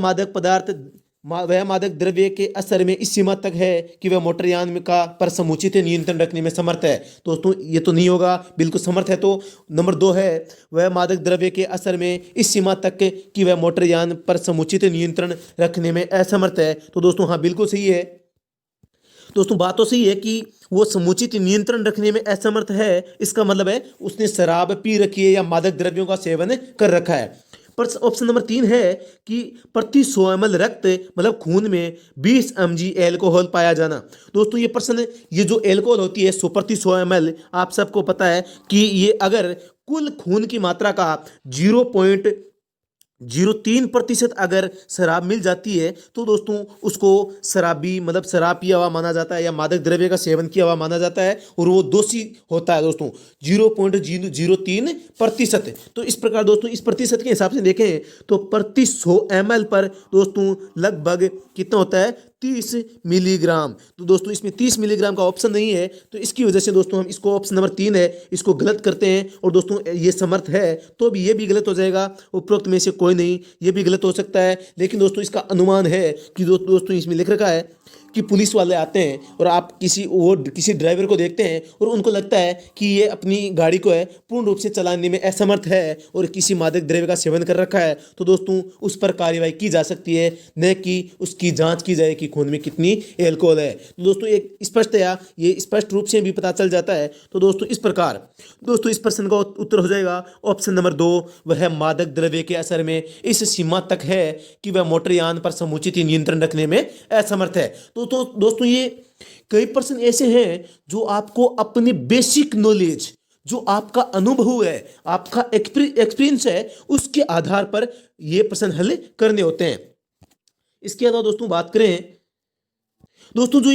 मादक द्रव्य के असर में इस सीमा तक है कि वह मोटरयान में का पर समुचित नियंत्रण रखने में समर्थ है। दोस्तों ये तो नहीं होगा, बिल्कुल समर्थ है, तो नंबर 2 है वह मादक द्रव्य के असर में इस सीमा तक कि वह मोटरयान पर समुचित नियंत्रण रखने में असमर्थ है। तो दोस्तों हाँ बिल्कुल सही है। दोस्तों बात तो सही है कि वो समुचित नियंत्रण रखने में असमर्थ है, इसका मतलब है उसने शराब पी रखी है या मादक द्रव्यों का सेवन कर रखा है। पर ऑप्शन नंबर 3 है कि प्रति 100 ml रक्त मतलब खून में 20 mg एल्कोहल पाया जाना। दोस्तों ये प्रश्न, ये जो एल्कोहल होती है 100 प्रति 100 ml, आप सबको पता है कि ये अगर कुल खून की मात्रा का 0.03% अगर शराब मिल जाती है तो दोस्तों उसको शराबी मतलब शराब पिया हुआ माना जाता है या मादक द्रव्य का सेवन किया हुआ माना जाता है और वो दोषी होता है दोस्तों 0.003%। तो इस प्रकार दोस्तों इस प्रतिशत के हिसाब से देखें तो प्रति 100 ml पर दोस्तों लगभग कितना होता है 30 मिलीग्राम। तो दोस्तों इसमें 30 मिलीग्राम का ऑप्शन नहीं है, तो इसकी वजह से दोस्तों हम इसको ऑप्शन नंबर 3 है इसको गलत करते हैं। और दोस्तों ये समर्थ है तो भी ये भी गलत हो जाएगा, उपरोक्त में से कोई नहीं, ये भी गलत हो सकता है। लेकिन दोस्तों इसका अनुमान है कि दोस्तों इसमें लिख रखा है कि पुलिस वाले आते हैं और आप किसी ड्राइवर को देखते हैं और उनको लगता है कि ये अपनी गाड़ी को है पूर्ण रूप से चलाने में असमर्थ है और किसी मादक द्रव्य का सेवन कर रखा है, तो दोस्तों उस पर कार्रवाई की जा सकती है, न कि उसकी जांच की जाए कि खून में कितनी एल्कोहल है। तो दोस्तों एक स्पष्टतया ये स्पष्ट रूप से भी पता चल जाता है। तो दोस्तों इस प्रकार दोस्तों इस प्रश्न का उत्तर हो जाएगा ऑप्शन नंबर 2, वह मादक द्रव्य के असर में इस सीमा तक है कि वह मोटरयान पर समुचित नियंत्रण रखने में असमर्थ है। तो दोस्तों ये कई प्रश्न ऐसे हैं जो आपको अपनी बेसिक नॉलेज, जो आपका अनुभव है, आपका एक्सपीरियंस है, उसके आधार पर ये प्रश्न हल करने होते हैं। इसके अलावा दोस्तों बात करें दोस्तों जो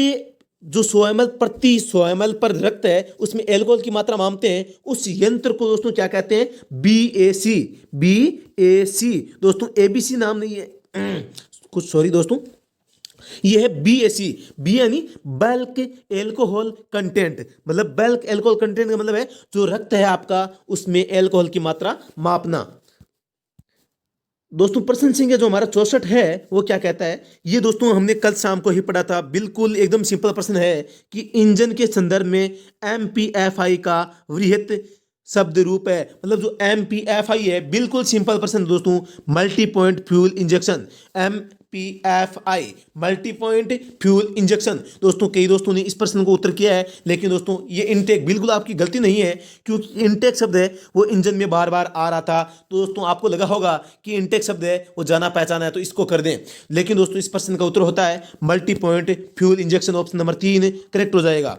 100 ml प्रति 100 ml पर रक्त है उसमें एल्कोहल की मात्रा मापते हैं, उस यंत्र को दोस्तों क्या कहते हैं? BAC दोस्तों, ABC नाम नहीं है कुछ, सॉरी दोस्तों, ये है BAC। बी यानी बल्क एल्कोहल कंटेंट, मतलब बल्क एल्कोहल कंटेंट का मतलब है जो रक्त है आपका उसमें एल्कोहल की मात्रा मापना। दोस्तों प्रश्न संख्या जो हमारा 64 है वो क्या कहता है? ये दोस्तों हमने कल शाम को ही पढ़ा था, बिल्कुल एकदम सिंपल प्रश्न है कि इंजन के संदर्भ में MPFI का वृहत शब्द रूप है, मतलब जो MPFI है, बिल्कुल सिंपल प्रश्न दोस्तों, multi point fuel injection, MPFI multi point fuel injection. दोस्तों कई दोस्तों ने इस प्रश्न को उत्तर किया है, लेकिन दोस्तों ये इनटेक बिल्कुल आपकी गलती नहीं है, क्योंकि इनटेक शब्द है वो इंजन में बार बार आ रहा था। तो दोस्तों आपको लगा होगा कि इनटेक शब्द है वो जाना पहचाना है तो इसको कर दें, लेकिन दोस्तों इस प्रश्न का उत्तर होता है multi point fuel injection. Option number 3 correct हो जाएगा।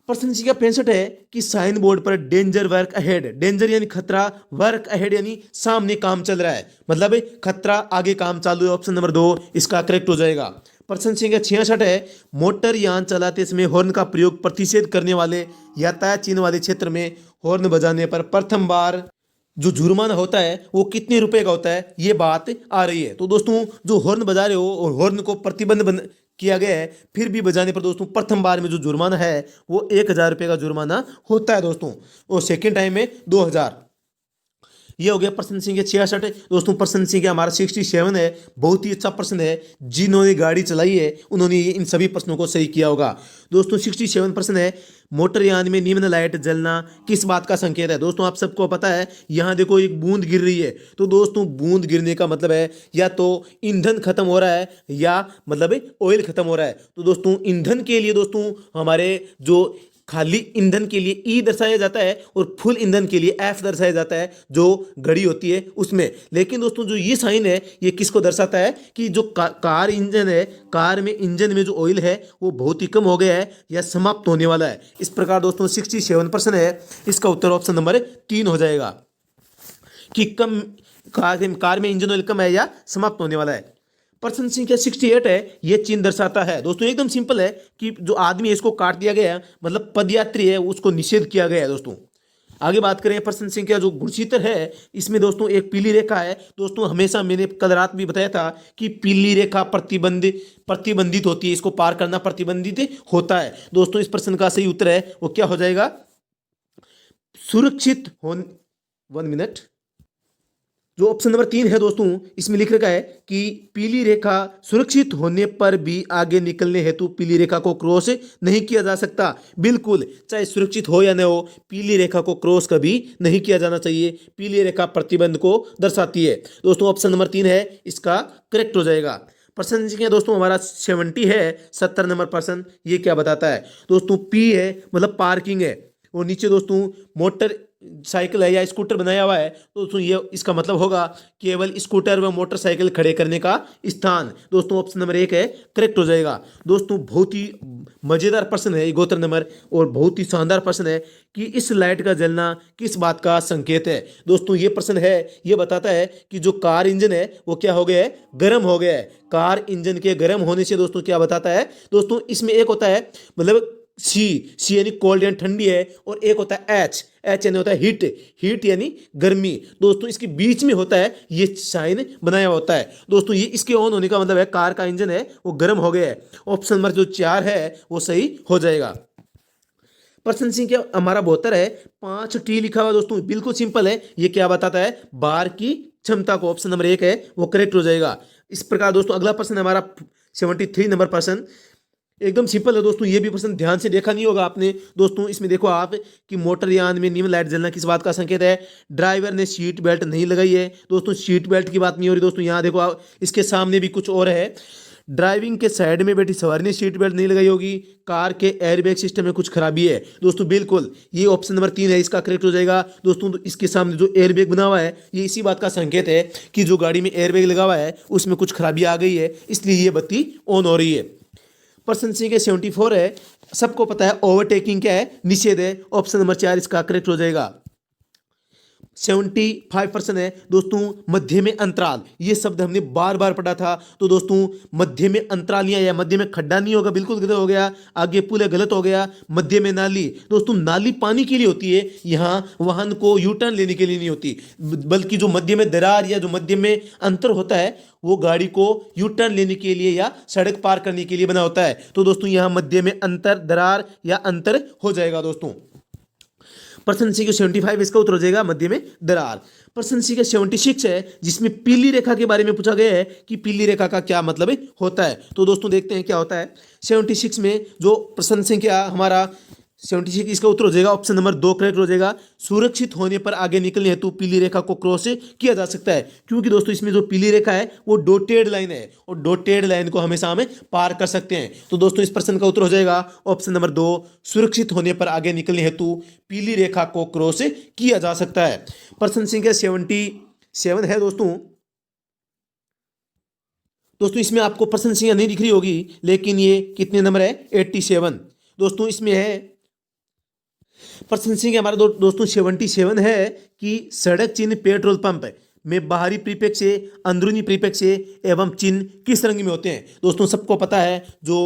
प्रश्न संख्या 65 है कि साइन बोर्ड पर डेंजर वर्क अहेड, डेंजर यानी खतरा, वर्क अहेड यानी सामने काम चल रहा है, मतलब खतरा आगे काम चालू है। ऑप्शन नंबर 2 इसका करेक्ट हो जाएगा। प्रश्न संख्या 66 है मोटर यान चलाते समय हॉर्न का प्रयोग प्रतिषेध करने वाले यातायात चिन्ह वाले क्षेत्र में हॉर्न बजाने पर प्रथम बार जो जुर्माना होता है वो कितने रुपए का होता है, ये बात आ रही है। तो दोस्तों जो हॉर्न बजा रहे हो और हॉर्न को प्रतिबंध किया गया है फिर भी बजाने पर दोस्तों प्रथम बार में जो जुर्माना है वो 1000 रुपये का जुर्माना होता है दोस्तों, और सेकेंड टाइम में 2000। ये हो गया प्रश्न संख्या 66। दोस्तों प्रश्न संख्या हमारा 67 है, बहुत ही अच्छा प्रश्न है, जिन्होंने गाड़ी चलाई है उन्होंने इन सभी प्रश्नों को सही किया होगा। दोस्तों 67 प्रश्न है मोटरयान में निम्न लाइट जलना किस बात का संकेत है? दोस्तों आप सबको पता है, यहाँ देखो एक बूंद गिर रही है, तो दोस्तों बूंद गिरने का मतलब है या तो ईंधन खत्म हो रहा है या मतलब ऑयल खत्म हो रहा है। तो दोस्तों ईंधन के लिए दोस्तों हमारे जो खाली ईंधन के लिए ई दर्शाया जाता है और फुल ईंधन के लिए एफ दर्शाया जाता है जो घड़ी होती है उसमें। लेकिन दोस्तों जो ये साइन है ये किसको दर्शाता है कि जो कार इंजन है, कार में इंजन में जो ऑयल है वो बहुत ही कम हो गया है या समाप्त होने वाला है। इस प्रकार दोस्तों 67% है, इसका उत्तर ऑप्शन नंबर 3 हो जाएगा कि कम कार में इंजन ऑयल कम है या समाप्त होने वाला है। प्रश्न संख्या 68 है, यह चिन्ह दर्शाता है। दोस्तों एकदम सिंपल है कि जो आदमी है इसको काट दिया गया है, मतलब पदयात्री है उसको निषेध किया गया है। दोस्तों आगे बात करें प्रश्न संख्या जो गुणसूत्र है, इसमें दोस्तों एक पीली रेखा है। दोस्तों हमेशा मैंने कल रात भी बताया था कि पीली रेखा प्रतिबंधित होती है, इसको पार करना प्रतिबंधित होता है। दोस्तों इस प्रश्न का सही उत्तर है वो क्या हो जाएगा? सुरक्षित होने 1 मिनट, जो ऑप्शन नंबर 3 है दोस्तों, इसमें लिख रखा है कि पीली रेखा सुरक्षित होने पर भी आगे निकलने हेतु पीली रेखा को क्रॉस नहीं किया जा सकता। बिल्कुल, चाहे सुरक्षित हो या न हो, पीली रेखा को क्रॉस कभी नहीं किया जाना चाहिए। पीली रेखा प्रतिबंध को दर्शाती है। दोस्तों ऑप्शन नंबर 3 है, इसका करेक्ट हो जाएगा। प्रश्न संख्या दोस्तों हमारा 70 है, 70 नंबर प्रश्न, ये क्या बताता है? दोस्तों पी है मतलब पार्किंग है, और नीचे दोस्तों मोटर साइकिल है या स्कूटर बनाया हुआ है तो दोस्तों ये इसका मतलब होगा केवल स्कूटर व मोटरसाइकिल खड़े करने का स्थान। दोस्तों ऑप्शन नंबर 1 है करेक्ट हो जाएगा। दोस्तों बहुत ही मजेदार प्रश्न है ये गौतर नंबर, और बहुत ही शानदार प्रश्न है कि इस लाइट का जलना किस बात का संकेत है। दोस्तों ये प्रश्न है, ये बताता है कि जो कार इंजन है वो क्या हो गया है, गर्म हो गया है। कार इंजन के गर्म होने से दोस्तों क्या बताता है, दोस्तों इसमें एक होता है मतलब सी यानी कोल्ड यानी ठंडी है, और एक होता है एच यानी होता है हीट यानी गर्मी। दोस्तों इसके बीच में होता है ये साइन बनाया होता है। दोस्तों ये इसके ऑन होने का मतलब है कार का इंजन है वो गर्म हो गया है। ऑप्शन नंबर जो 4 है वो सही हो जाएगा। प्रश्न संख्या हमारा 72 है, 5T लिखा हुआ दोस्तों बिल्कुल सिंपल है। ये क्या बताता है, बार की क्षमता को। ऑप्शन नंबर 1 है वो करेक्ट हो जाएगा। इस प्रकार दोस्तों अगला प्रश्न हमारा 73 नंबर प्रश्न एकदम सिंपल है। दोस्तों ये भी प्रश्न ध्यान से देखा नहीं होगा आपने। दोस्तों इसमें देखो आप कि मोटरयान में निम्न लाइट जलना किस बात का संकेत है। ड्राइवर ने सीट बेल्ट नहीं लगाई है। दोस्तों सीट बेल्ट की बात नहीं हो रही। दोस्तों यहाँ देखो आप, इसके सामने भी कुछ और है। ड्राइविंग के साइड में बैठी सवारी ने सीट बेल्ट नहीं लगाई होगी। कार के एयरबैग सिस्टम में कुछ खराबी है। दोस्तों बिल्कुल ये ऑप्शन नंबर 3 है, इसका करेक्ट हो जाएगा। दोस्तों इसके सामने जो एयरबैग बना हुआ है ये इसी बात का संकेत है कि जो गाड़ी में एयरबैग लगा हुआ है उसमें कुछ खराबी आ गई है, इसलिए ये बत्ती ऑन हो रही है। प्रश्न संख्या 74 है, सबको पता है ओवरटेकिंग क्या है, निषेध है। ऑप्शन नंबर 4 इसका करेक्ट हो जाएगा। 75% है दोस्तों मध्य में अंतराल। ये शब्द हमने बार बार पढ़ा था। तो दोस्तों मध्य में अंतराल या मध्य में खड्डा नहीं होगा, बिल्कुल गलत हो गया। आगे पुल है, गलत हो गया। मध्य में नाली, दोस्तों नाली पानी के लिए होती है, यहाँ वाहन को यू टर्न लेने के लिए नहीं होती, बल्कि जो मध्य में दरार या जो मध्य में अंतर होता है वो गाड़ी को यू टर्न लेने के लिए या सड़क पार करने के लिए बना होता है। तो दोस्तों यहाँ मध्य में अंतर, दरार या अंतर हो जाएगा। दोस्तों प्रश्न संख्या 75 इसका उत्तर हो जाएगा मध्य में दरार। प्रश्न संख्या 76 है जिसमें पीली रेखा के बारे में पूछा गया है कि पीली रेखा का क्या मतलब होता है। तो दोस्तों देखते हैं क्या होता है। 76 में जो प्रश्न संख्या हमारा 76 इसका उत्तर हो जाएगा ऑप्शन नंबर 2 करेक्ट हो जाएगा। सुरक्षित होने पर आगे निकलने हेतु पीली रेखा को क्रॉस किया जा सकता है, क्योंकि दोस्तों इसमें जो पीली रेखा है वो डॉटेड लाइन है, और डॉटेड लाइन को हमेशा हमें पार कर सकते हैं। तो दोस्तों इस प्रश्न का उत्तर हो जाएगा ऑप्शन नंबर 2, सुरक्षित होने पर आगे निकलने हेतु पीली रेखा को क्रॉस किया जा सकता है। प्रश्न संख्या 77 है दोस्तों इसमें आपको प्रश्न संख्या नहीं दिख रही होगी, लेकिन ये कितने नंबर है, 87। दोस्तों इसमें है प्रश्न संख्या हमारा दोस्तों 77 है कि सड़क चिन्ह पेट्रोल पंप में बाहरी परिप्रेक्ष्य से, अंदरूनी परिप्रेक्ष्य से एवं चिन्ह किस रंग में होते हैं। दोस्तों सबको पता है जो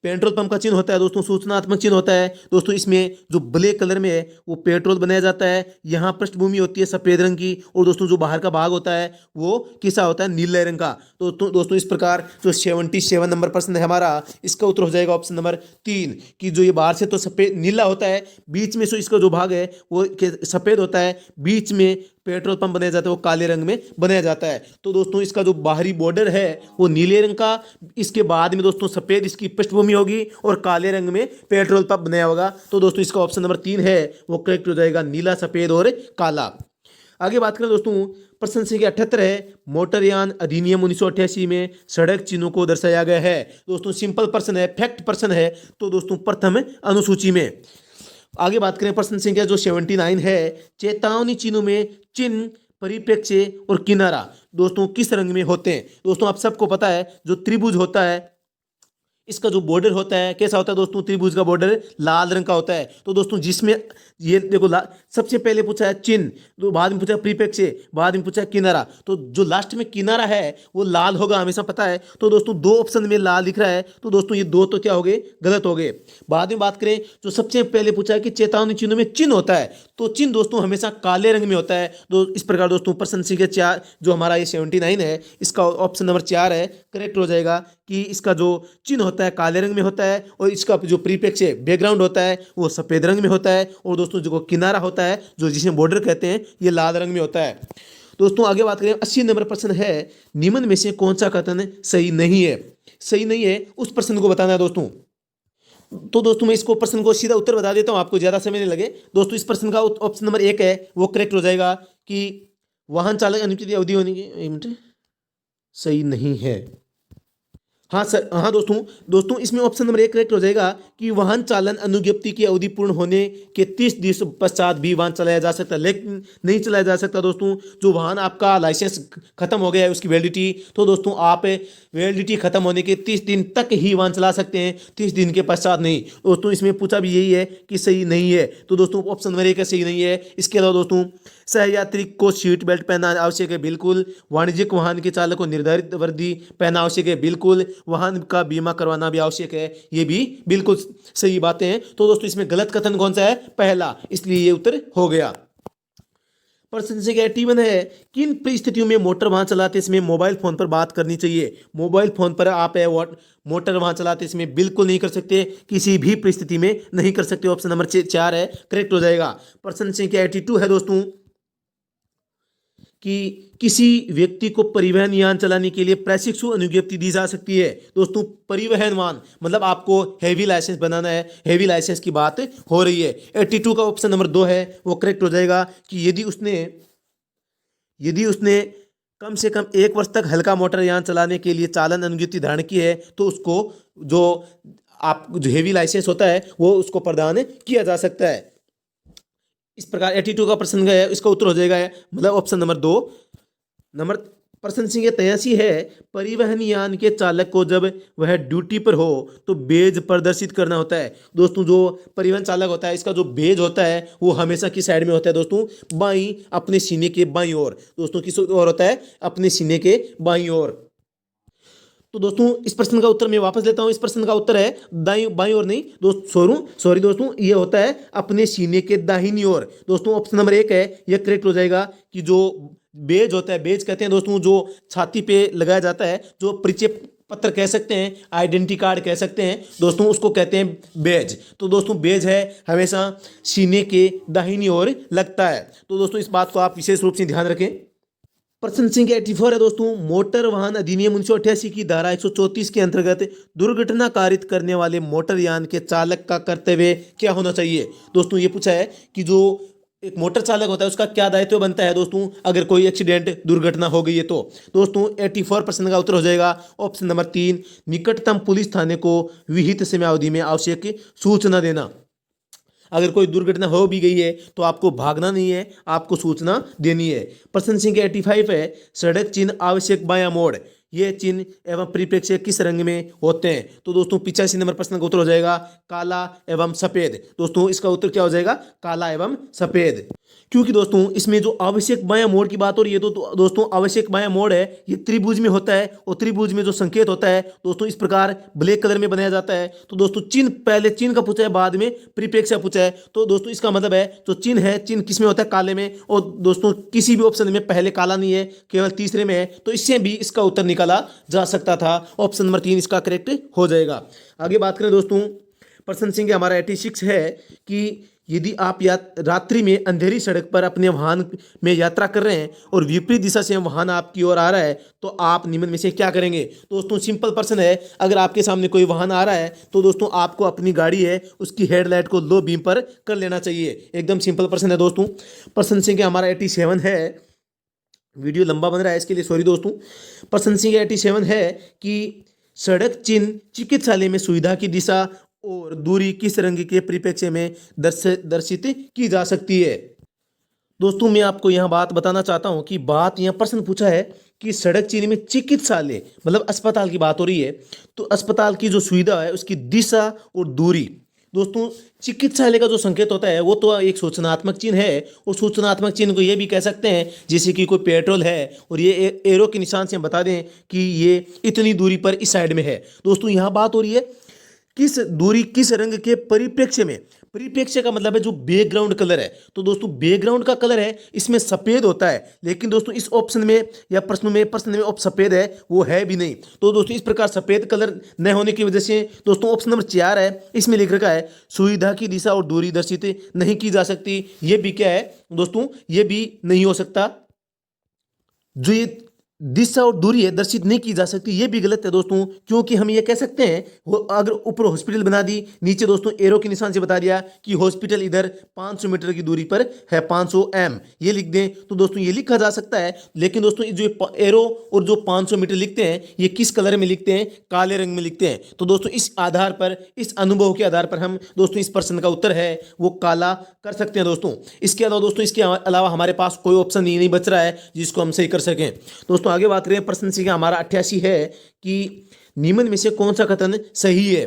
पेट्रोल पंप का चिन्ह होता है दोस्तों सूचनात्मक चिन्ह होता है। दोस्तों इसमें जो ब्लैक कलर में है वो पेट्रोल बनाया जाता है, यहाँ पृष्ठभूमि होती है सफ़ेद रंग की, और दोस्तों जो बाहर का भाग होता है वो किसा होता है, नीले रंग का। तो दोस्तों इस प्रकार जो 77 नंबर प्रश्न है हमारा, इसका उत्तर हो जाएगा ऑप्शन नंबर 3 कि जो ये बाहर से तो सफ़ेद नीला होता है, बीच में से इसका जो भाग है वो सफ़ेद होता है, बीच में पेट्रोल पंप बनाया जाता है वो काले रंग में बनाया जाता है। तो दोस्तों इसका जो बाहरी बॉर्डर है वो नीले रंग का, इसके बाद में दोस्तों सफ़ेद इसकी पृष्ठभूमि होगी और काले रंग में पेट्रोल पंप बनाया होगा। तो दोस्तों इसका ऑप्शन नंबर 3 है वो करेक्ट हो जाएगा, नीला, सफ़ेद और काला। आगे बात करें दोस्तों प्रश्न संख्या 78 है, मोटरयान अधिनियम 1988 में सड़क चिन्हों को दर्शाया गया है। दोस्तों सिंपल प्रश्न है, फैक्ट प्रश्न है, तो दोस्तों प्रथम अनुसूची में। आगे बात करें प्रश्न संख्या जो 79 है, चेतावनी चिन्हों में चिन्ह, परिप्रेक्ष्य और किनारा दोस्तों किस रंग में होते हैं। दोस्तों आप सबको पता है जो त्रिभुज होता है इसका जो बॉर्डर होता है कैसा होता है दोस्तों, त्रिभुज का बॉर्डर लाल रंग का होता है। तो दोस्तों जिसमें ये देखो सबसे पहले पूछा है चिन्ह, तो बाद में पूछा परिप्रेक्ष्य, बाद में पूछा किनारा, तो जो लास्ट में किनारा है वो लाल होगा हमेशा पता है। तो दोस्तों 2 ऑप्शन में लाल दिख रहा है, तो दोस्तों ये 2 तो क्या हो गए, गलत हो गए। बाद में बात करें जो सबसे पहले पूछा है कि चेतावनी चिन्हों में चिन्ह होता है, तो चिन्ह दोस्तों हमेशा काले रंग में होता है। तो इस प्रकार दोस्तों प्रश्न संख्या 4 जो हमारा ये 79 है इसका ऑप्शन नंबर 4 है करेक्ट हो जाएगा कि इसका जो चिन्ह होता है काले रंग में होता है, और इसका जो परिप्रेक्ष्य बैकग्राउंड होता है वो सफ़ेद रंग में होता है, और दोस्तों जो किनारा होता है जो जिसे बॉर्डर कहते हैं ये लाल रंग में होता है। दोस्तों आगे बात करें 80 नंबर प्रश्न है, निम्न में से कौन सा कथन सही नहीं है। सही नहीं है उस प्रश्न को बताना है दोस्तों। तो दोस्तों मैं इसको प्रश्न को सीधा उत्तर बता देता हूं, आपको ज़्यादा समय नहीं लगे। दोस्तों इस प्रश्न का ऑप्शन नंबर 1 है वो करेक्ट हो जाएगा कि वाहन चालक अनुचित अवधि होने की सही नहीं है। हाँ सर, हाँ दोस्तों, दोस्तों इसमें ऑप्शन नंबर 1 करेक्ट हो जाएगा कि वाहन चालन अनुज्ञप्ति की अवधि पूर्ण होने के 30 दिवस पश्चात भी वाहन चलाया जा सकता है, लेकिन नहीं चलाया जा सकता दोस्तों। जो वाहन आपका लाइसेंस खत्म हो गया है उसकी वैलिडिटी, तो दोस्तों आप वैलिडिटी खत्म होने के 30 दिन तक ही वाहन चला सकते हैं, 30 दिन के पश्चात नहीं। दोस्तों इसमें पूछा भी यही है कि सही नहीं है, तो दोस्तों ऑप्शन नंबर 1 सही नहीं है। इसके अलावा दोस्तों सहयात्री को सीट बेल्ट पहनना आवश्यक है, बिल्कुल। वाणिज्यिक वाहन के चालक को निर्धारित वर्दी पहनना आवश्यक है, बिल्कुल। वाहन का बीमा करवाना भी आवश्यक है, ये भी बिल्कुल सही बातें हैं। तो दोस्तों इसमें गलत कथन कौन सा है? पहला, इसलिए ये उत्तर हो गया। प्रश्न संख्या 81 है, किन परिस्थितियों में मोटर वाहन चलाते समय मोबाइल फोन पर बात करनी चाहिए? मोबाइल फोन पर आप मोटर वाहन चलाते समय बिल्कुल नहीं कर सकते, किसी भी परिस्थिति में नहीं कर सकते। ऑप्शन नंबर 4 है, करेक्ट हो जाएगा। प्रश्न संख्या 82 है दोस्तों कि किसी व्यक्ति को परिवहन यान चलाने के लिए प्रशिक्षु अनुज्ञप्ति दी जा सकती है। दोस्तों परिवहन वाहन मतलब आपको हैवी लाइसेंस बनाना है, हैवी लाइसेंस की बात हो रही है। 82 का ऑप्शन नंबर 2 है वो करेक्ट हो जाएगा कि यदि उसने कम से कम 1 वर्ष तक हल्का मोटर यान चलाने के लिए चालन अनुज्ञप्ति धारण की है, तो उसको जो हैवी लाइसेंस होता है वो उसको प्रदान किया जा सकता है। इस प्रकार 82 का प्रश्न है, इसका उत्तर हो जाएगा मतलब ऑप्शन नंबर 2। नंबर प्रश्न संख्या 83 है, परिवहन यान के चालक को जब वह ड्यूटी पर हो तो बेज प्रदर्शित करना होता है। दोस्तों जो परिवहन चालक होता है इसका जो बेज होता है वो हमेशा किस साइड में होता है दोस्तों? बाईं, अपने सीने के बाईं ओर। दोस्तों किस ओर होता है? अपने सीने के बाईं ओर। तो दोस्तों इस प्रश्न का उत्तर मैं वापस लेता हूं। इस प्रश्न का उत्तर है बाईं ओर नहीं सॉरी दोस्तों, ये होता है अपने सीने के दाहिनी ओर। दोस्तों ऑप्शन नंबर 1 है, यह करेक्ट हो जाएगा कि जो बेज होता है, बेज कहते हैं दोस्तों जो छाती पे लगाया जाता है, जो परिचय पत्र कह सकते हैं, आइडेंटिटी कार्ड कह सकते हैं दोस्तों, उसको कहते हैं बेज। तो दोस्तों बेज है हमेशा सीने के दाहिनी ओर लगता है। तो दोस्तों इस बात को आप विशेष रूप से ध्यान रखें। प्रश्न संख्या 84 है दोस्तों, मोटर वाहन अधिनियम 1988 की धारा 134 के अंतर्गत दुर्घटना कारित करने वाले मोटर यान के चालक का कर्तव्य क्या होना चाहिए? दोस्तों ये पूछा है कि जो एक मोटर चालक होता है उसका क्या दायित्व बनता है दोस्तों अगर कोई एक्सीडेंट दुर्घटना हो गई है तो? दोस्तों 84% का उत्तर हो जाएगा ऑप्शन नंबर 3, निकटतम पुलिस थाने को विहित समयावधि में आवश्यक सूचना देना। अगर कोई दुर्घटना हो भी गई है तो आपको भागना नहीं है, आपको सूचना देनी है। प्रश्न संख्या 85 है, सड़क चिन्ह आवश्यक बायां मोड़, ये चिन्ह एवं परिप्रेक्ष्य किस रंग में होते हैं? तो दोस्तों 85 नंबर प्रश्न का उत्तर हो जाएगा काला एवं सफेद। दोस्तों इसका उत्तर क्या हो जाएगा? काला एवं सफेद। क्योंकि दोस्तों इसमें जो आवश्यक बायां मोड़ की बात हो रही है, तो दोस्तों आवश्यक बायां मोड़ है ये त्रिभुज में होता है, और त्रिभुज में जो संकेत होता है दोस्तों इस प्रकार ब्लैक कलर में बनाया जाता है। तो दोस्तों चिन्ह पहले चिन्ह का पूछा है, बाद में परिप्रेक्ष्य पूछा है, तो दोस्तों इसका मतलब है जो चिन्ह है, चिन्ह किस में होता है? काले में। और दोस्तों किसी भी ऑप्शन में पहले काला नहीं है, केवल तीसरे में है, तो इससे भी इसका उत्तर निकाला जा सकता था। ऑप्शन नंबर 3 इसका करेक्ट हो जाएगा। आगे बात करें दोस्तों, प्रश्न संख्या हमारा 86 है कि यदि आप रात्रि में अंधेरी सड़क पर अपने वाहन में यात्रा कर रहे हैं और विपरीत दिशा से वाहन आपकी ओर आ रहा है तो आप निम्न में से क्या करेंगे? दोस्तों सिंपल प्रश्न है, अगर आपके सामने कोई वाहन आ रहा है तो दोस्तों आपको अपनी गाड़ी है उसकी हेडलाइट को लो बीम पर कर लेना चाहिए। एकदम सिंपल प्रश्न है दोस्तों। प्रश्न संख्या हमारा 87 है, वीडियो लंबा बन रहा है इसके लिए सॉरी दोस्तों। प्रश्न संख्या 87 है कि सड़क चिन्ह चिकित्सालय में सुविधा की दिशा और दूरी किस रंग के परिप्रेक्ष्य में दर्शित की जा सकती है? दोस्तों मैं आपको यहां बात बताना चाहता हूं कि यहाँ प्रश्न पूछा है कि सड़क चिन्ह में चिकित्सालय मतलब अस्पताल की बात हो रही है, तो अस्पताल की जो सुविधा है उसकी दिशा और दूरी। दोस्तों चिकित्सालय का जो संकेत होता है वो तो एक सूचनात्मक चिन्ह है, और सूचनात्मक चिन्ह को ये भी कह सकते हैं जैसे कि कोई पेट्रोल है और ये एरो के निशान से हम बता दें कि ये इतनी दूरी पर इस साइड में है। दोस्तों यहाँ बात हो रही है किस दूरी किस रंग के परिप्रेक्ष्य में। परिप्रेक्ष्य का मतलब है जो बैकग्राउंड कलर है, तो दोस्तों बैकग्राउंड का कलर है इसमें सफेद होता है, लेकिन दोस्तों इस ऑप्शन में या प्रश्न में सफेद है वो है भी नहीं। तो दोस्तों इस प्रकार सफेद कलर न होने की वजह से दोस्तों ऑप्शन नंबर 4 है, इसमें लिख रखा है सुविधा की दिशा और दूरी दर्शित नहीं की जा सकती। ये भी क्या है दोस्तों? ये भी नहीं हो सकता। जो ये दिशा और दूरी है दर्शित नहीं की जा सकती, ये भी गलत है दोस्तों, क्योंकि हम ये कह सकते हैं वो अगर ऊपर हॉस्पिटल बना दी, नीचे दोस्तों एरो के निशान से बता दिया कि हॉस्पिटल इधर 500 मीटर की दूरी पर है, 500 m ये लिख दें तो दोस्तों ये लिखा जा सकता है। लेकिन दोस्तों ये जो एरो और जो 500 मीटर लिखते हैं ये किस कलर में लिखते हैं, काले रंग में लिखते हैं। तो दोस्तों इस आधार पर, इस अनुभव के आधार पर हम दोस्तों इस प्रश्न का उत्तर है वो काला कर सकते हैं दोस्तों। इसके अलावा दोस्तों, इसके अलावा हमारे पास कोई ऑप्शन नहीं बच रहा है जिसको हम सही कर सकें। दोस्तों आगे बात करें, प्रश्न संख्या हमारा 88 है कि निम्न में से कौन सा कथन सही है।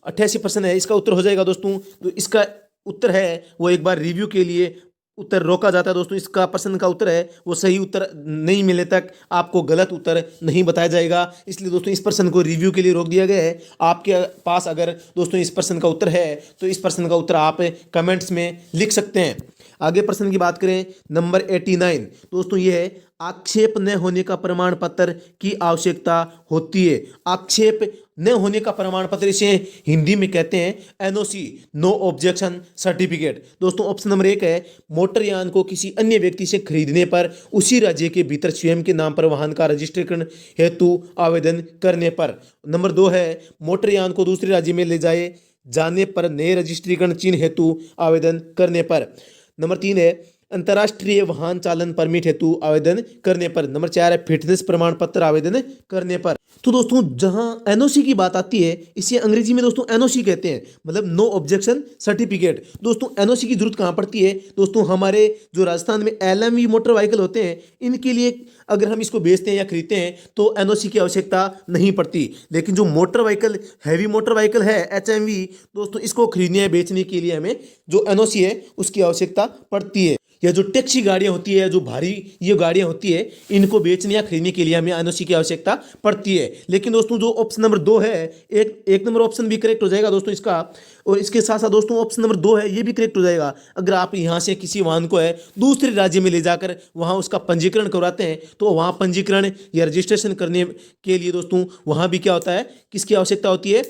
88 प्रश्न है, इसका उत्तर हो जाएगा दोस्तों, तो इसका उत्तर है वो एक बार रिव्यू के लिए उत्तर रोका जाता है दोस्तों। इसका प्रश्न का उत्तर है वो सही उत्तर नहीं मिलने तक आपको गलत उत्तर नहीं बताया जाएगा, इसलिए दोस्तों इस प्रश्न को रिव्यू के लिए रोक दिया गया है। आपके पास अगर दोस्तों इस प्रश्न का उत्तर है तो इस प्रश्न का उत्तर आप कमेंट्स में लिख सकते हैं। आगे प्रश्न की बात करें, नंबर 89 दोस्तों ये है, आक्षेप न होने का प्रमाण पत्र की आवश्यकता होती है। आक्षेप न होने का प्रमाण पत्र, इसे हिंदी में कहते हैं एनओसी, नो ऑब्जेक्शन सर्टिफिकेट। दोस्तों ऑप्शन नंबर 1 है, मोटरयान को किसी अन्य व्यक्ति से खरीदने पर उसी राज्य के भीतर स्वयं के नाम पर वाहन का रजिस्ट्रेशन हेतु आवेदन करने पर। नंबर 2 है, मोटरयान को दूसरे राज्य में ले जाने पर नए रजिस्ट्रेशन चिन्ह हेतु आवेदन करने पर। नंबर 3 है, अंतर्राष्ट्रीय वाहन चालन परमिट हेतु आवेदन करने पर। नंबर 4 है, फिटनेस प्रमाण पत्र आवेदन करने पर। तो दोस्तों जहां एनओसी की बात आती है, इसे अंग्रेजी में दोस्तों एनओसी कहते हैं, मतलब नो ऑब्जेक्शन सर्टिफिकेट। दोस्तों एनओसी की जरूरत कहां पड़ती है दोस्तों, हमारे जो राजस्थान में एलएमवी मोटर व्हीकल होते हैं इनके लिए अगर हम इसको बेचते हैं या खरीदते हैं तो एनओसी की आवश्यकता नहीं पड़ती। लेकिन जो motor vehicle, heavy motor vehicle है एचएमवी, दोस्तों इसको खरीदने या बेचने के लिए हमें जो एनओसी है उसकी आवश्यकता पड़ती है। या जो टैक्सी गाड़ियाँ होती है, जो भारी ये गाड़ियाँ होती है, इनको बेचने या खरीदने के लिए हमें एनओसी की आवश्यकता पड़ती है। लेकिन दोस्तों जो ऑप्शन नंबर 2 है, एक नंबर ऑप्शन भी करेक्ट हो जाएगा दोस्तों इसका, और इसके साथ साथ दोस्तों ऑप्शन नंबर 2 है ये भी करेक्ट हो जाएगा। अगर आप यहाँ से किसी वाहन को है दूसरे राज्य में ले जाकर वहाँ उसका पंजीकरण करवाते हैं तो वहाँ पंजीकरण या रजिस्ट्रेशन करने के लिए दोस्तों वहाँ भी क्या होता है, किसकी आवश्यकता होती है,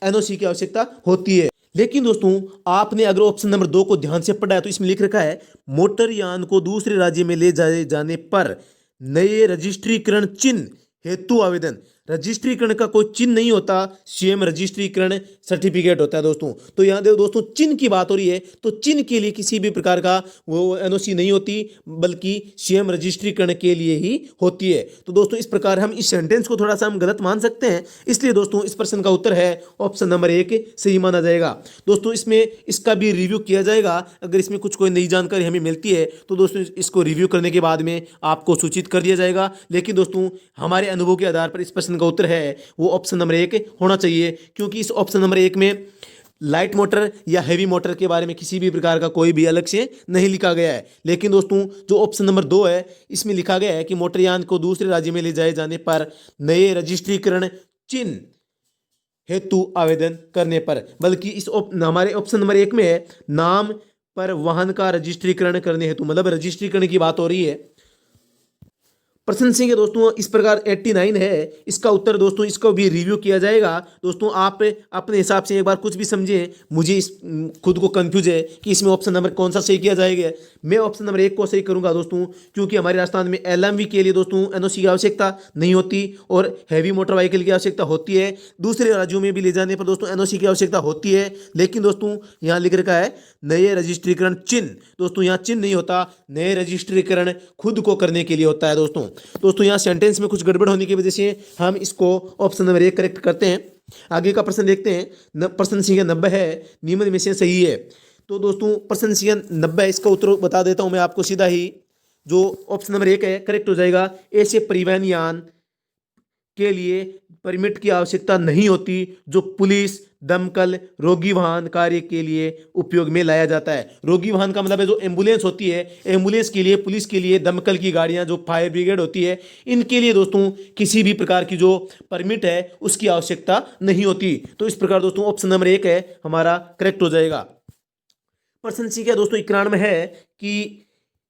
एनओसी की आवश्यकता होती है। लेकिन दोस्तों आपने अगर ऑप्शन नंबर 2 को ध्यान से पढ़ा है तो इसमें लिख रखा है, मोटरयान को दूसरे राज्य में ले जाए जाने पर नए रजिस्ट्रीकरण चिन्ह हेतु आवेदन। रजिस्ट्रीकरण का कोई चिन्ह नहीं होता, स्वयं रजिस्ट्रीकरण सर्टिफिकेट होता है दोस्तों। तो यहाँ देखो दोस्तों, चिन्ह की बात हो रही है तो चिन्ह के लिए किसी भी प्रकार का वो एनओसी नहीं होती, बल्कि स्वयं रजिस्ट्रीकरण के लिए ही होती है। तो दोस्तों इस प्रकार हम इस सेंटेंस को थोड़ा सा हम गलत मान सकते हैं, इसलिए दोस्तों इस प्रश्न का उत्तर है ऑप्शन नंबर 1 सही माना जाएगा। दोस्तों इसमें इसका भी रिव्यू किया जाएगा, अगर इसमें कुछ कोई नई जानकारी हमें मिलती है तो दोस्तों इसको रिव्यू करने के बाद में आपको सूचित कर दिया जाएगा। लेकिन दोस्तों हमारे अनुभव के आधार पर इस प्रश्न का उत्तर है वो ऑप्शन नंबर 1 होना चाहिए, क्योंकि इस ऑप्शन नंबर 1 में लाइट मोटर या हैवी मोटर के बारे में किसी भी प्रकार का कोई भी अलग से नहीं लिखा गया है। लेकिन दोस्तों जो ऑप्शन नंबर 2 है इसमें लिखा गया है कि मोटरयान को दूसरे राज्य में ले जाए जाने पर नए रजिस्ट्रीकरण चिन्ह हेतु आवेदन करने पर, बल्कि इस हमारे ऑप्शन नंबर 1 में है नाम पर वाहन का रजिस्ट्रीकरण करने हेतु, मतलब रजिस्ट्रीकरण की बात हो रही है। प्रश्न संख्या दोस्तों इस प्रकार 89 है, इसका उत्तर दोस्तों इसको भी रिव्यू किया जाएगा। दोस्तों आप अपने हिसाब से एक बार कुछ भी समझें, मुझे इस खुद को कंफ्यूज है कि इसमें ऑप्शन नंबर कौन सा सही किया जाएगा। मैं ऑप्शन नंबर 1 को सही करूंगा दोस्तों, क्योंकि हमारे राजस्थान में एलएमवी के लिए दोस्तों एनओसी की आवश्यकता नहीं होती और हैवी मोटर व्हीकल की आवश्यकता होती है। दूसरे राज्यों में भी ले जाने पर दोस्तों एनओसी की आवश्यकता होती है। लेकिन दोस्तों यहाँ लिख रखा है नए रजिस्ट्रीकरण चिन्ह, दोस्तों यहाँ चिन्ह नहीं होता, नए रजिस्ट्रीकरण खुद को करने के लिए होता है दोस्तों यहाँ सेंटेंस में कुछ गड़बड़ होने की वजह से हम इसको ऑप्शन नंबर 1 करेक्ट करते हैं। आगे का प्रश्न देखते हैं, प्रश्न संख्या 90 है, निम्न में से सही है। तो दोस्तों प्रश्न संख्या 90 इसका उत्तर बता देता हूं मैं आपको सीधा ही, जो ऑप्शन नंबर 1 है करेक्ट हो जाएगा। ऐसे परिवहन यान के लिए परमिट की आवश्यकता नहीं होती जो पुलिस, दमकल, रोगी वाहन कार्य के लिए उपयोग में लाया जाता है। रोगी वाहन का मतलब है जो एम्बुलेंस होती है, एम्बुलेंस के लिए, पुलिस के लिए, दमकल की गाड़ियां जो फायर ब्रिगेड होती है, इनके लिए दोस्तों किसी भी प्रकार की जो परमिट है उसकी आवश्यकता नहीं होती। तो इस प्रकार दोस्तों ऑप्शन नंबर 1 है हमारा करेक्ट हो जाएगा। प्रश्न संख्या दोस्तों 91 है कि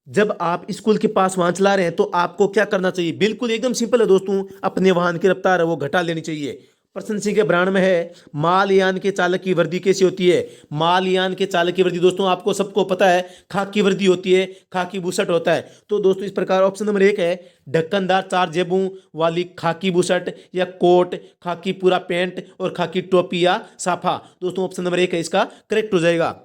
जब आप स्कूल के पास वाहन चला रहे हैं तो आपको क्या करना चाहिए। बिल्कुल एकदम सिंपल है दोस्तों, अपने वाहन की रफ्तार है वो घटा लेनी चाहिए। प्रश्न सी के ब्रांड में है, मालयान के चालक की वर्दी कैसी होती है? मालयान के चालक की वर्दी दोस्तों आपको सबको पता है, खाकी वर्दी होती है, खाकी बुशर्ट होता है। तो दोस्तों इस प्रकार ऑप्शन नंबर 1 है ढक्कनदार 4 जेबों वाली खाकी बुशर्ट या कोट, खाकी पूरा पैंट और खाकी टोपी या साफा। दोस्तों ऑप्शन नंबर 1 है इसका करेक्ट हो जाएगा।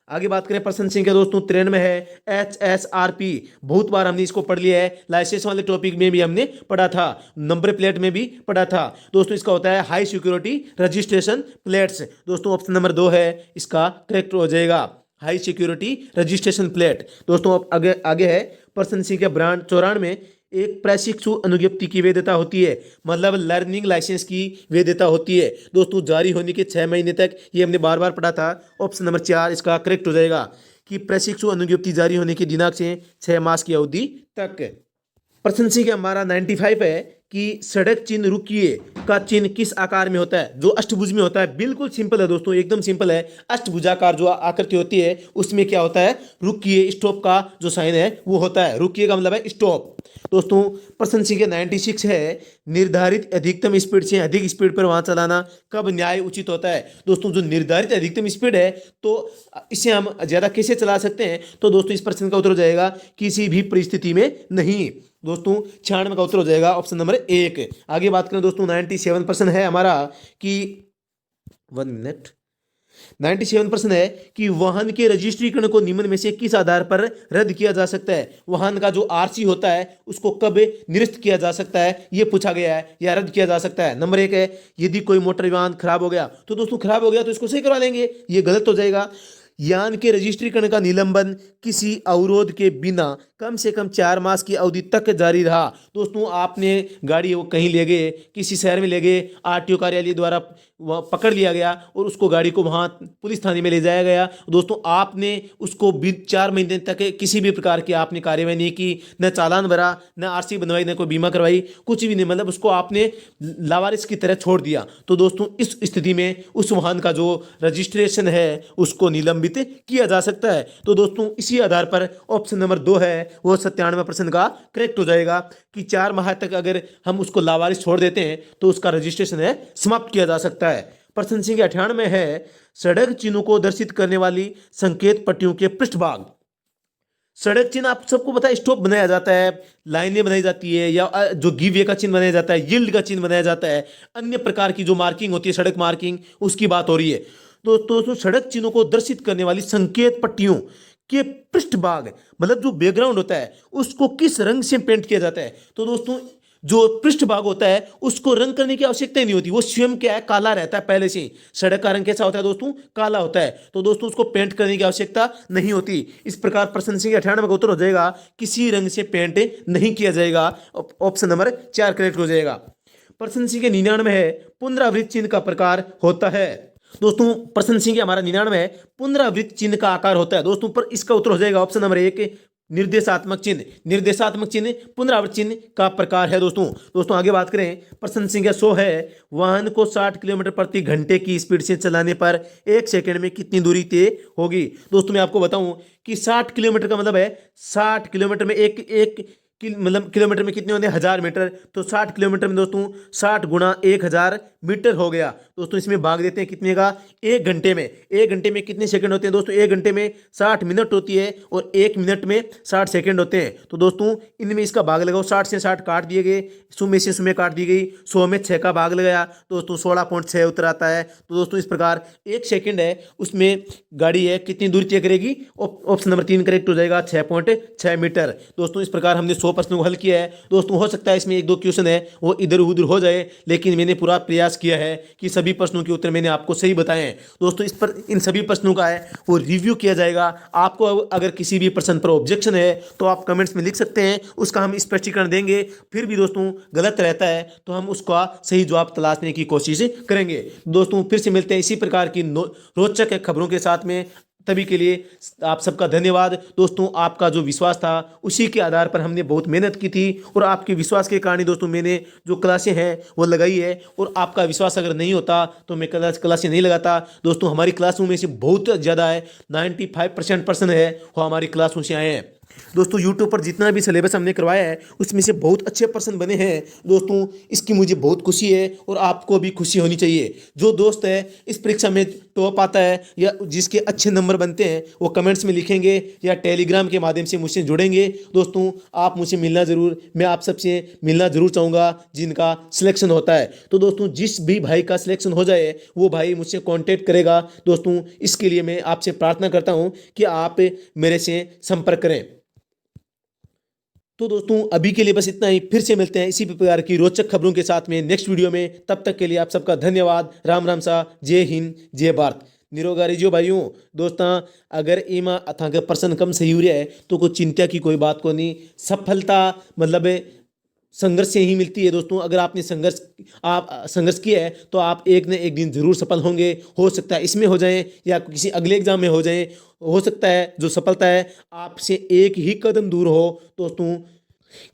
आगे बात करें प्रश्न संख्या दोस्तों 93 में है HSRP। बहुत बार हमने इसको पढ़ लिया है, लाइसेंस वाले टॉपिक में भी हमने पढ़ा था, नंबर प्लेट में भी पढ़ा था। दोस्तों इसका होता है हाई सिक्योरिटी रजिस्ट्रेशन प्लेट्स। दोस्तों ऑप्शन नंबर 2 है इसका करेक्ट हो जाएगा, हाई सिक्योरिटी रजिस्ट्रेशन प्लेट। दोस्तों अब आगे आगे है प्रश्न संख्या ब्रांड 94 में, एक प्रशिक्षु अनुज्ञप्ति की वैधता होती है, मतलब लर्निंग लाइसेंस की वैधता होती है दोस्तों जारी होने के 6 महीने तक। ये हमने बार बार पढ़ा था। ऑप्शन नंबर 4 इसका करेक्ट हो जाएगा कि प्रशिक्षु अनुज्ञप्ति जारी होने के दिनांक से 6 मास की अवधि तक। प्रश्न संख्या हमारा 95 है कि सड़क चिन्ह रुकिए का चिन्ह किस आकार में होता है? जो अष्टभुज में होता है। बिल्कुल सिंपल है दोस्तों, एकदम सिंपल है। अष्टभुजाकार जो आकृति होती है उसमें क्या होता है, रुकिए स्टॉप का जो साइन है वो होता है। रुकिए का मतलब है स्टॉप। दोस्तों प्रश्न संख्या 96 है, निर्धारित अधिकतम स्पीड से अधिक स्पीड पर वाहन चलाना कब न्याय उचित होता है? दोस्तों जो निर्धारित अधिकतम स्पीड है तो इसे हम ज्यादा कैसे चला सकते हैं? तो दोस्तों इस प्रश्न का उत्तर हो जाएगा किसी भी परिस्थिति में नहीं। दोस्तों 96 का उत्तर हो जाएगा ऑप्शन नंबर 1। आगे बात करें दोस्तों 97% है हमारा कि 1 मिनट 97% है कि वाहन के रजिस्ट्रीकरण को निम्न में से किस आधार पर रद्द किया जा सकता है? वाहन का जो आरसी होता है उसको कब निरस्त किया जा सकता है ये पूछा गया है, या रद्द किया जा सकता है। नंबर 1 है यदि कोई मोटर वाहन खराब हो गया। तो दोस्तों खराब हो गया तो इसको सही करवा लेंगे, ये गलत हो जाएगा। यान के रजिस्ट्रीकरण का निलंबन किसी अवरोध के बिना कम से कम 4 मास की अवधि तक जारी रहा। दोस्तों आपने गाड़ी वो कहीं ले गए, किसी शहर में ले गए, आरटीओ कार्यालय द्वारा पकड़ लिया गया और उसको गाड़ी को वहाँ पुलिस थाने में ले जाया गया। दोस्तों आपने उसको 4 महीने तक किसी भी प्रकार की आपने कार्यवाही नहीं की, न चालान भरा, न आरसी बनवाई, न कोई बीमा करवाई, कुछ भी नहीं, मतलब उसको आपने लावारिस की तरह छोड़ दिया। तो दोस्तों इस स्थिति में उस वाहन का जो रजिस्ट्रेशन है उसको निलंबित किया जा सकता है। तो दोस्तों इसी आधार पर ऑप्शन नंबर 2 है वो 97% का करेक्ट हो जाएगा कि 4 माह तक अगर हम उसको लावारिस छोड़ देते हैं तो उसका रजिस्ट्रेशन है समाप्त किया जा सकता है। प्रश्न संख्या 98 में है सड़क चिन्हों को दर्शित करने वाली संकेत पट्टियों के पृष्ठभाग। सड़क चिन्ह आप सबको पता है स्टॉप बनाया जाता है, लाइनें बनाई जाती है, या जो गिव वे का चिन्ह बनाया जाता है, यील्ड का चिन्ह बनाया जाता है, अन्य प्रकार की जो मार्किंग होती है सड़क मार्किंग उसकी बात हो रही है। तो दोस्तों सड़क चिन्हों को दर्शित करने वाली संकेत पट्टियों के पृष्ठभाग मतलब जो बैकग्राउंड होता है उसको किस रंग से पेंट किया जाता है? तो दोस्तों जो पृष्ठभाग होता है उसको रंग करने की आवश्यकता ही नहीं होती, वो स्वयं क्या है काला रहता है पहले से ही। सड़क का रंग कैसा होता है दोस्तों? काला होता है। तो दोस्तों उसको पेंट करने की आवश्यकता नहीं होती। इस प्रकार प्रश्न संख्या 98 का उत्तर हो जाएगा किसी रंग से पेंट नहीं किया जाएगा। ऑप्शन नंबर 4 करेक्ट हो जाएगा। प्रश्न संख्या 99 है पुनरावृत्त चिन्ह का प्रकार होता है। दोस्तों प्रश्न संख्या हमारा 99 है पुनरावृत्त चिन्ह का आकार होता है। दोस्तों पर इसका उत्तर हो जाएगा ऑप्शन नंबर 1 निर्देशात्मक चिन्ह। निर्देशात्मक चिन्ह पुनरावृत्त चिन्ह का प्रकार है। दोस्तों आगे बात करें प्रश्न संख्या 100 है वाहन को 60 किलोमीटर प्रति घंटे की स्पीड से चलाने पर 1 सेकंड में कितनी दूरी तय होगी? दोस्तों मैं आपको बताऊं कि 60 किलोमीटर का मतलब है 60 किलोमीटर में एक मतलब किलोमीटर में कितने होते हैं 1000 मीटर। तो 60 किलोमीटर में दोस्तों 60 गुणा 1000 मीटर हो गया। दोस्तों इसमें भाग देते हैं कितने का? 1 घंटे में। 1 घंटे में कितने सेकंड होते हैं दोस्तों? 1 घंटे में 60 मिनट होती है और 1 मिनट में 60 सेकंड होते हैं। तो दोस्तों इनमें इसका भाग लगाओ, 60 से 60 काट दिए गए, 100 में से 100 में काट दी गई, 100 में 6 का भाग लगाया दोस्तों 16.6 उत्तर आता है। तो दोस्तों इस प्रकार 1 सेकंड है उसमें गाड़ी है कितनी दूरी तय करेगी? ऑप्शन नंबर 3 करेक्ट हो जाएगा 6.6 मीटर। दोस्तों इस प्रकार हमने 100 प्रश्नों को हल किया है। दोस्तों हो सकता है इसमें 1-2 क्वेश्चन है वो इधर उधर हो जाए, लेकिन मैंने पूरा प्रयास किया है कि सभी प्रश्नों के उत्तर मैंने आपको सही बताए हैं। दोस्तों इन सभी प्रश्नों का है वो रिव्यू किया जाएगा। आपको अगर किसी भी प्रश्न पर ऑब्जेक्शन है तो आप कमेंट्स में लिख सकते हैं, उसका हम स्पष्टीकरण देंगे। फिर भी दोस्तों गलत रहता है तो हम उसका सही जवाब तलाशने की कोशिश करेंगे। दोस्तों फिर से मिलते हैं इसी प्रकार की रोचक खबरों के साथ में। तभी के लिए आप सबका धन्यवाद। दोस्तों आपका जो विश्वास था उसी के आधार पर हमने बहुत मेहनत की थी और आपके विश्वास के कारण दोस्तों मैंने जो क्लासें हैं वो लगाई है। और आपका विश्वास अगर नहीं होता तो मैं क्लासें नहीं लगाता। दोस्तों हमारी क्लासों में से बहुत ज़्यादा है 95% पर्सन है वो हमारी क्लासों से आए हैं। दोस्तों यूट्यूब पर जितना भी सिलेबस हमने करवाया है उसमें से बहुत अच्छे पर्सन बने हैं दोस्तों। इसकी मुझे बहुत खुशी है और आपको भी खुशी होनी चाहिए। जो दोस्त है इस परीक्षा में टॉप आता है या जिसके अच्छे नंबर बनते हैं वो कमेंट्स में लिखेंगे या टेलीग्राम के माध्यम से मुझसे जुड़ेंगे। दोस्तों आप मुझसे मिलना ज़रूर, मैं आप सबसे मिलना ज़रूर चाहूँगा जिनका सिलेक्शन होता है। तो दोस्तों जिस भी भाई का सिलेक्शन हो जाए वो भाई मुझसे कांटेक्ट करेगा। दोस्तों इसके लिए मैं आपसे प्रार्थना करता हूँ कि आप मेरे से संपर्क करें। तो दोस्तों अभी के लिए बस इतना ही, फिर से मिलते हैं इसी प्रकार की रोचक खबरों के साथ में नेक्स्ट वीडियो में। तब तक के लिए आप सबका धन्यवाद। राम राम सा, जय हिंद जय भारत। निरोगारी जो भाइयों दोस्तां, अगर इमा अथांक पर्सन कम सही हो रहा है तो कोई चिंता की कोई बात को नहीं। सफलता मतलब संघर्ष से ही मिलती है दोस्तों। अगर आपने संघर्ष किया है तो आप एक न एक दिन जरूर सफल होंगे। हो सकता है इसमें हो जाएं या किसी अगले एग्जाम में हो जाएं। हो सकता है जो सफलता है आपसे एक ही कदम दूर हो। दोस्तों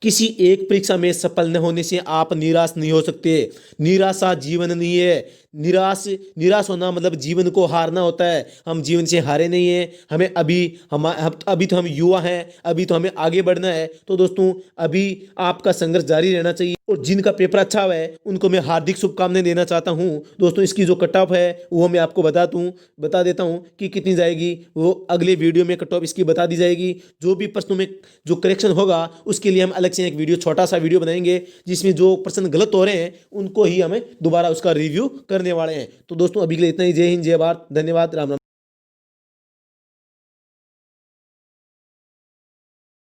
किसी एक परीक्षा में सफल न होने से आप निराश नहीं हो सकते। निराशा जीवन नहीं है। निराश होना मतलब जीवन को हारना होता है। हम जीवन से हारे नहीं हैं। हमें अभी तो हम युवा हैं, अभी तो हमें आगे बढ़ना है। तो दोस्तों अभी आपका संघर्ष जारी रहना चाहिए और जिनका पेपर अच्छा हुआ है उनको मैं हार्दिक शुभकामनाएं देना चाहता हूं। दोस्तों इसकी जो कट ऑफ है वो मैं आपको बता देता हूं कि कितनी जाएगी। वो अगले वीडियो में कट ऑफ इसकी बता दी जाएगी। जो भी प्रश्नों में जो करेक्शन होगा उसके लिए हम अलग से एक वीडियो, छोटा सा वीडियो बनाएंगे जिसमें जो प्रश्न गलत हो रहे हैं उनको ही हमें दोबारा उसका रिव्यू करने वाले हैं। तो दोस्तों अभी के लिए इतना ही। जय हिंद जय भारत, धन्यवाद, राम राम।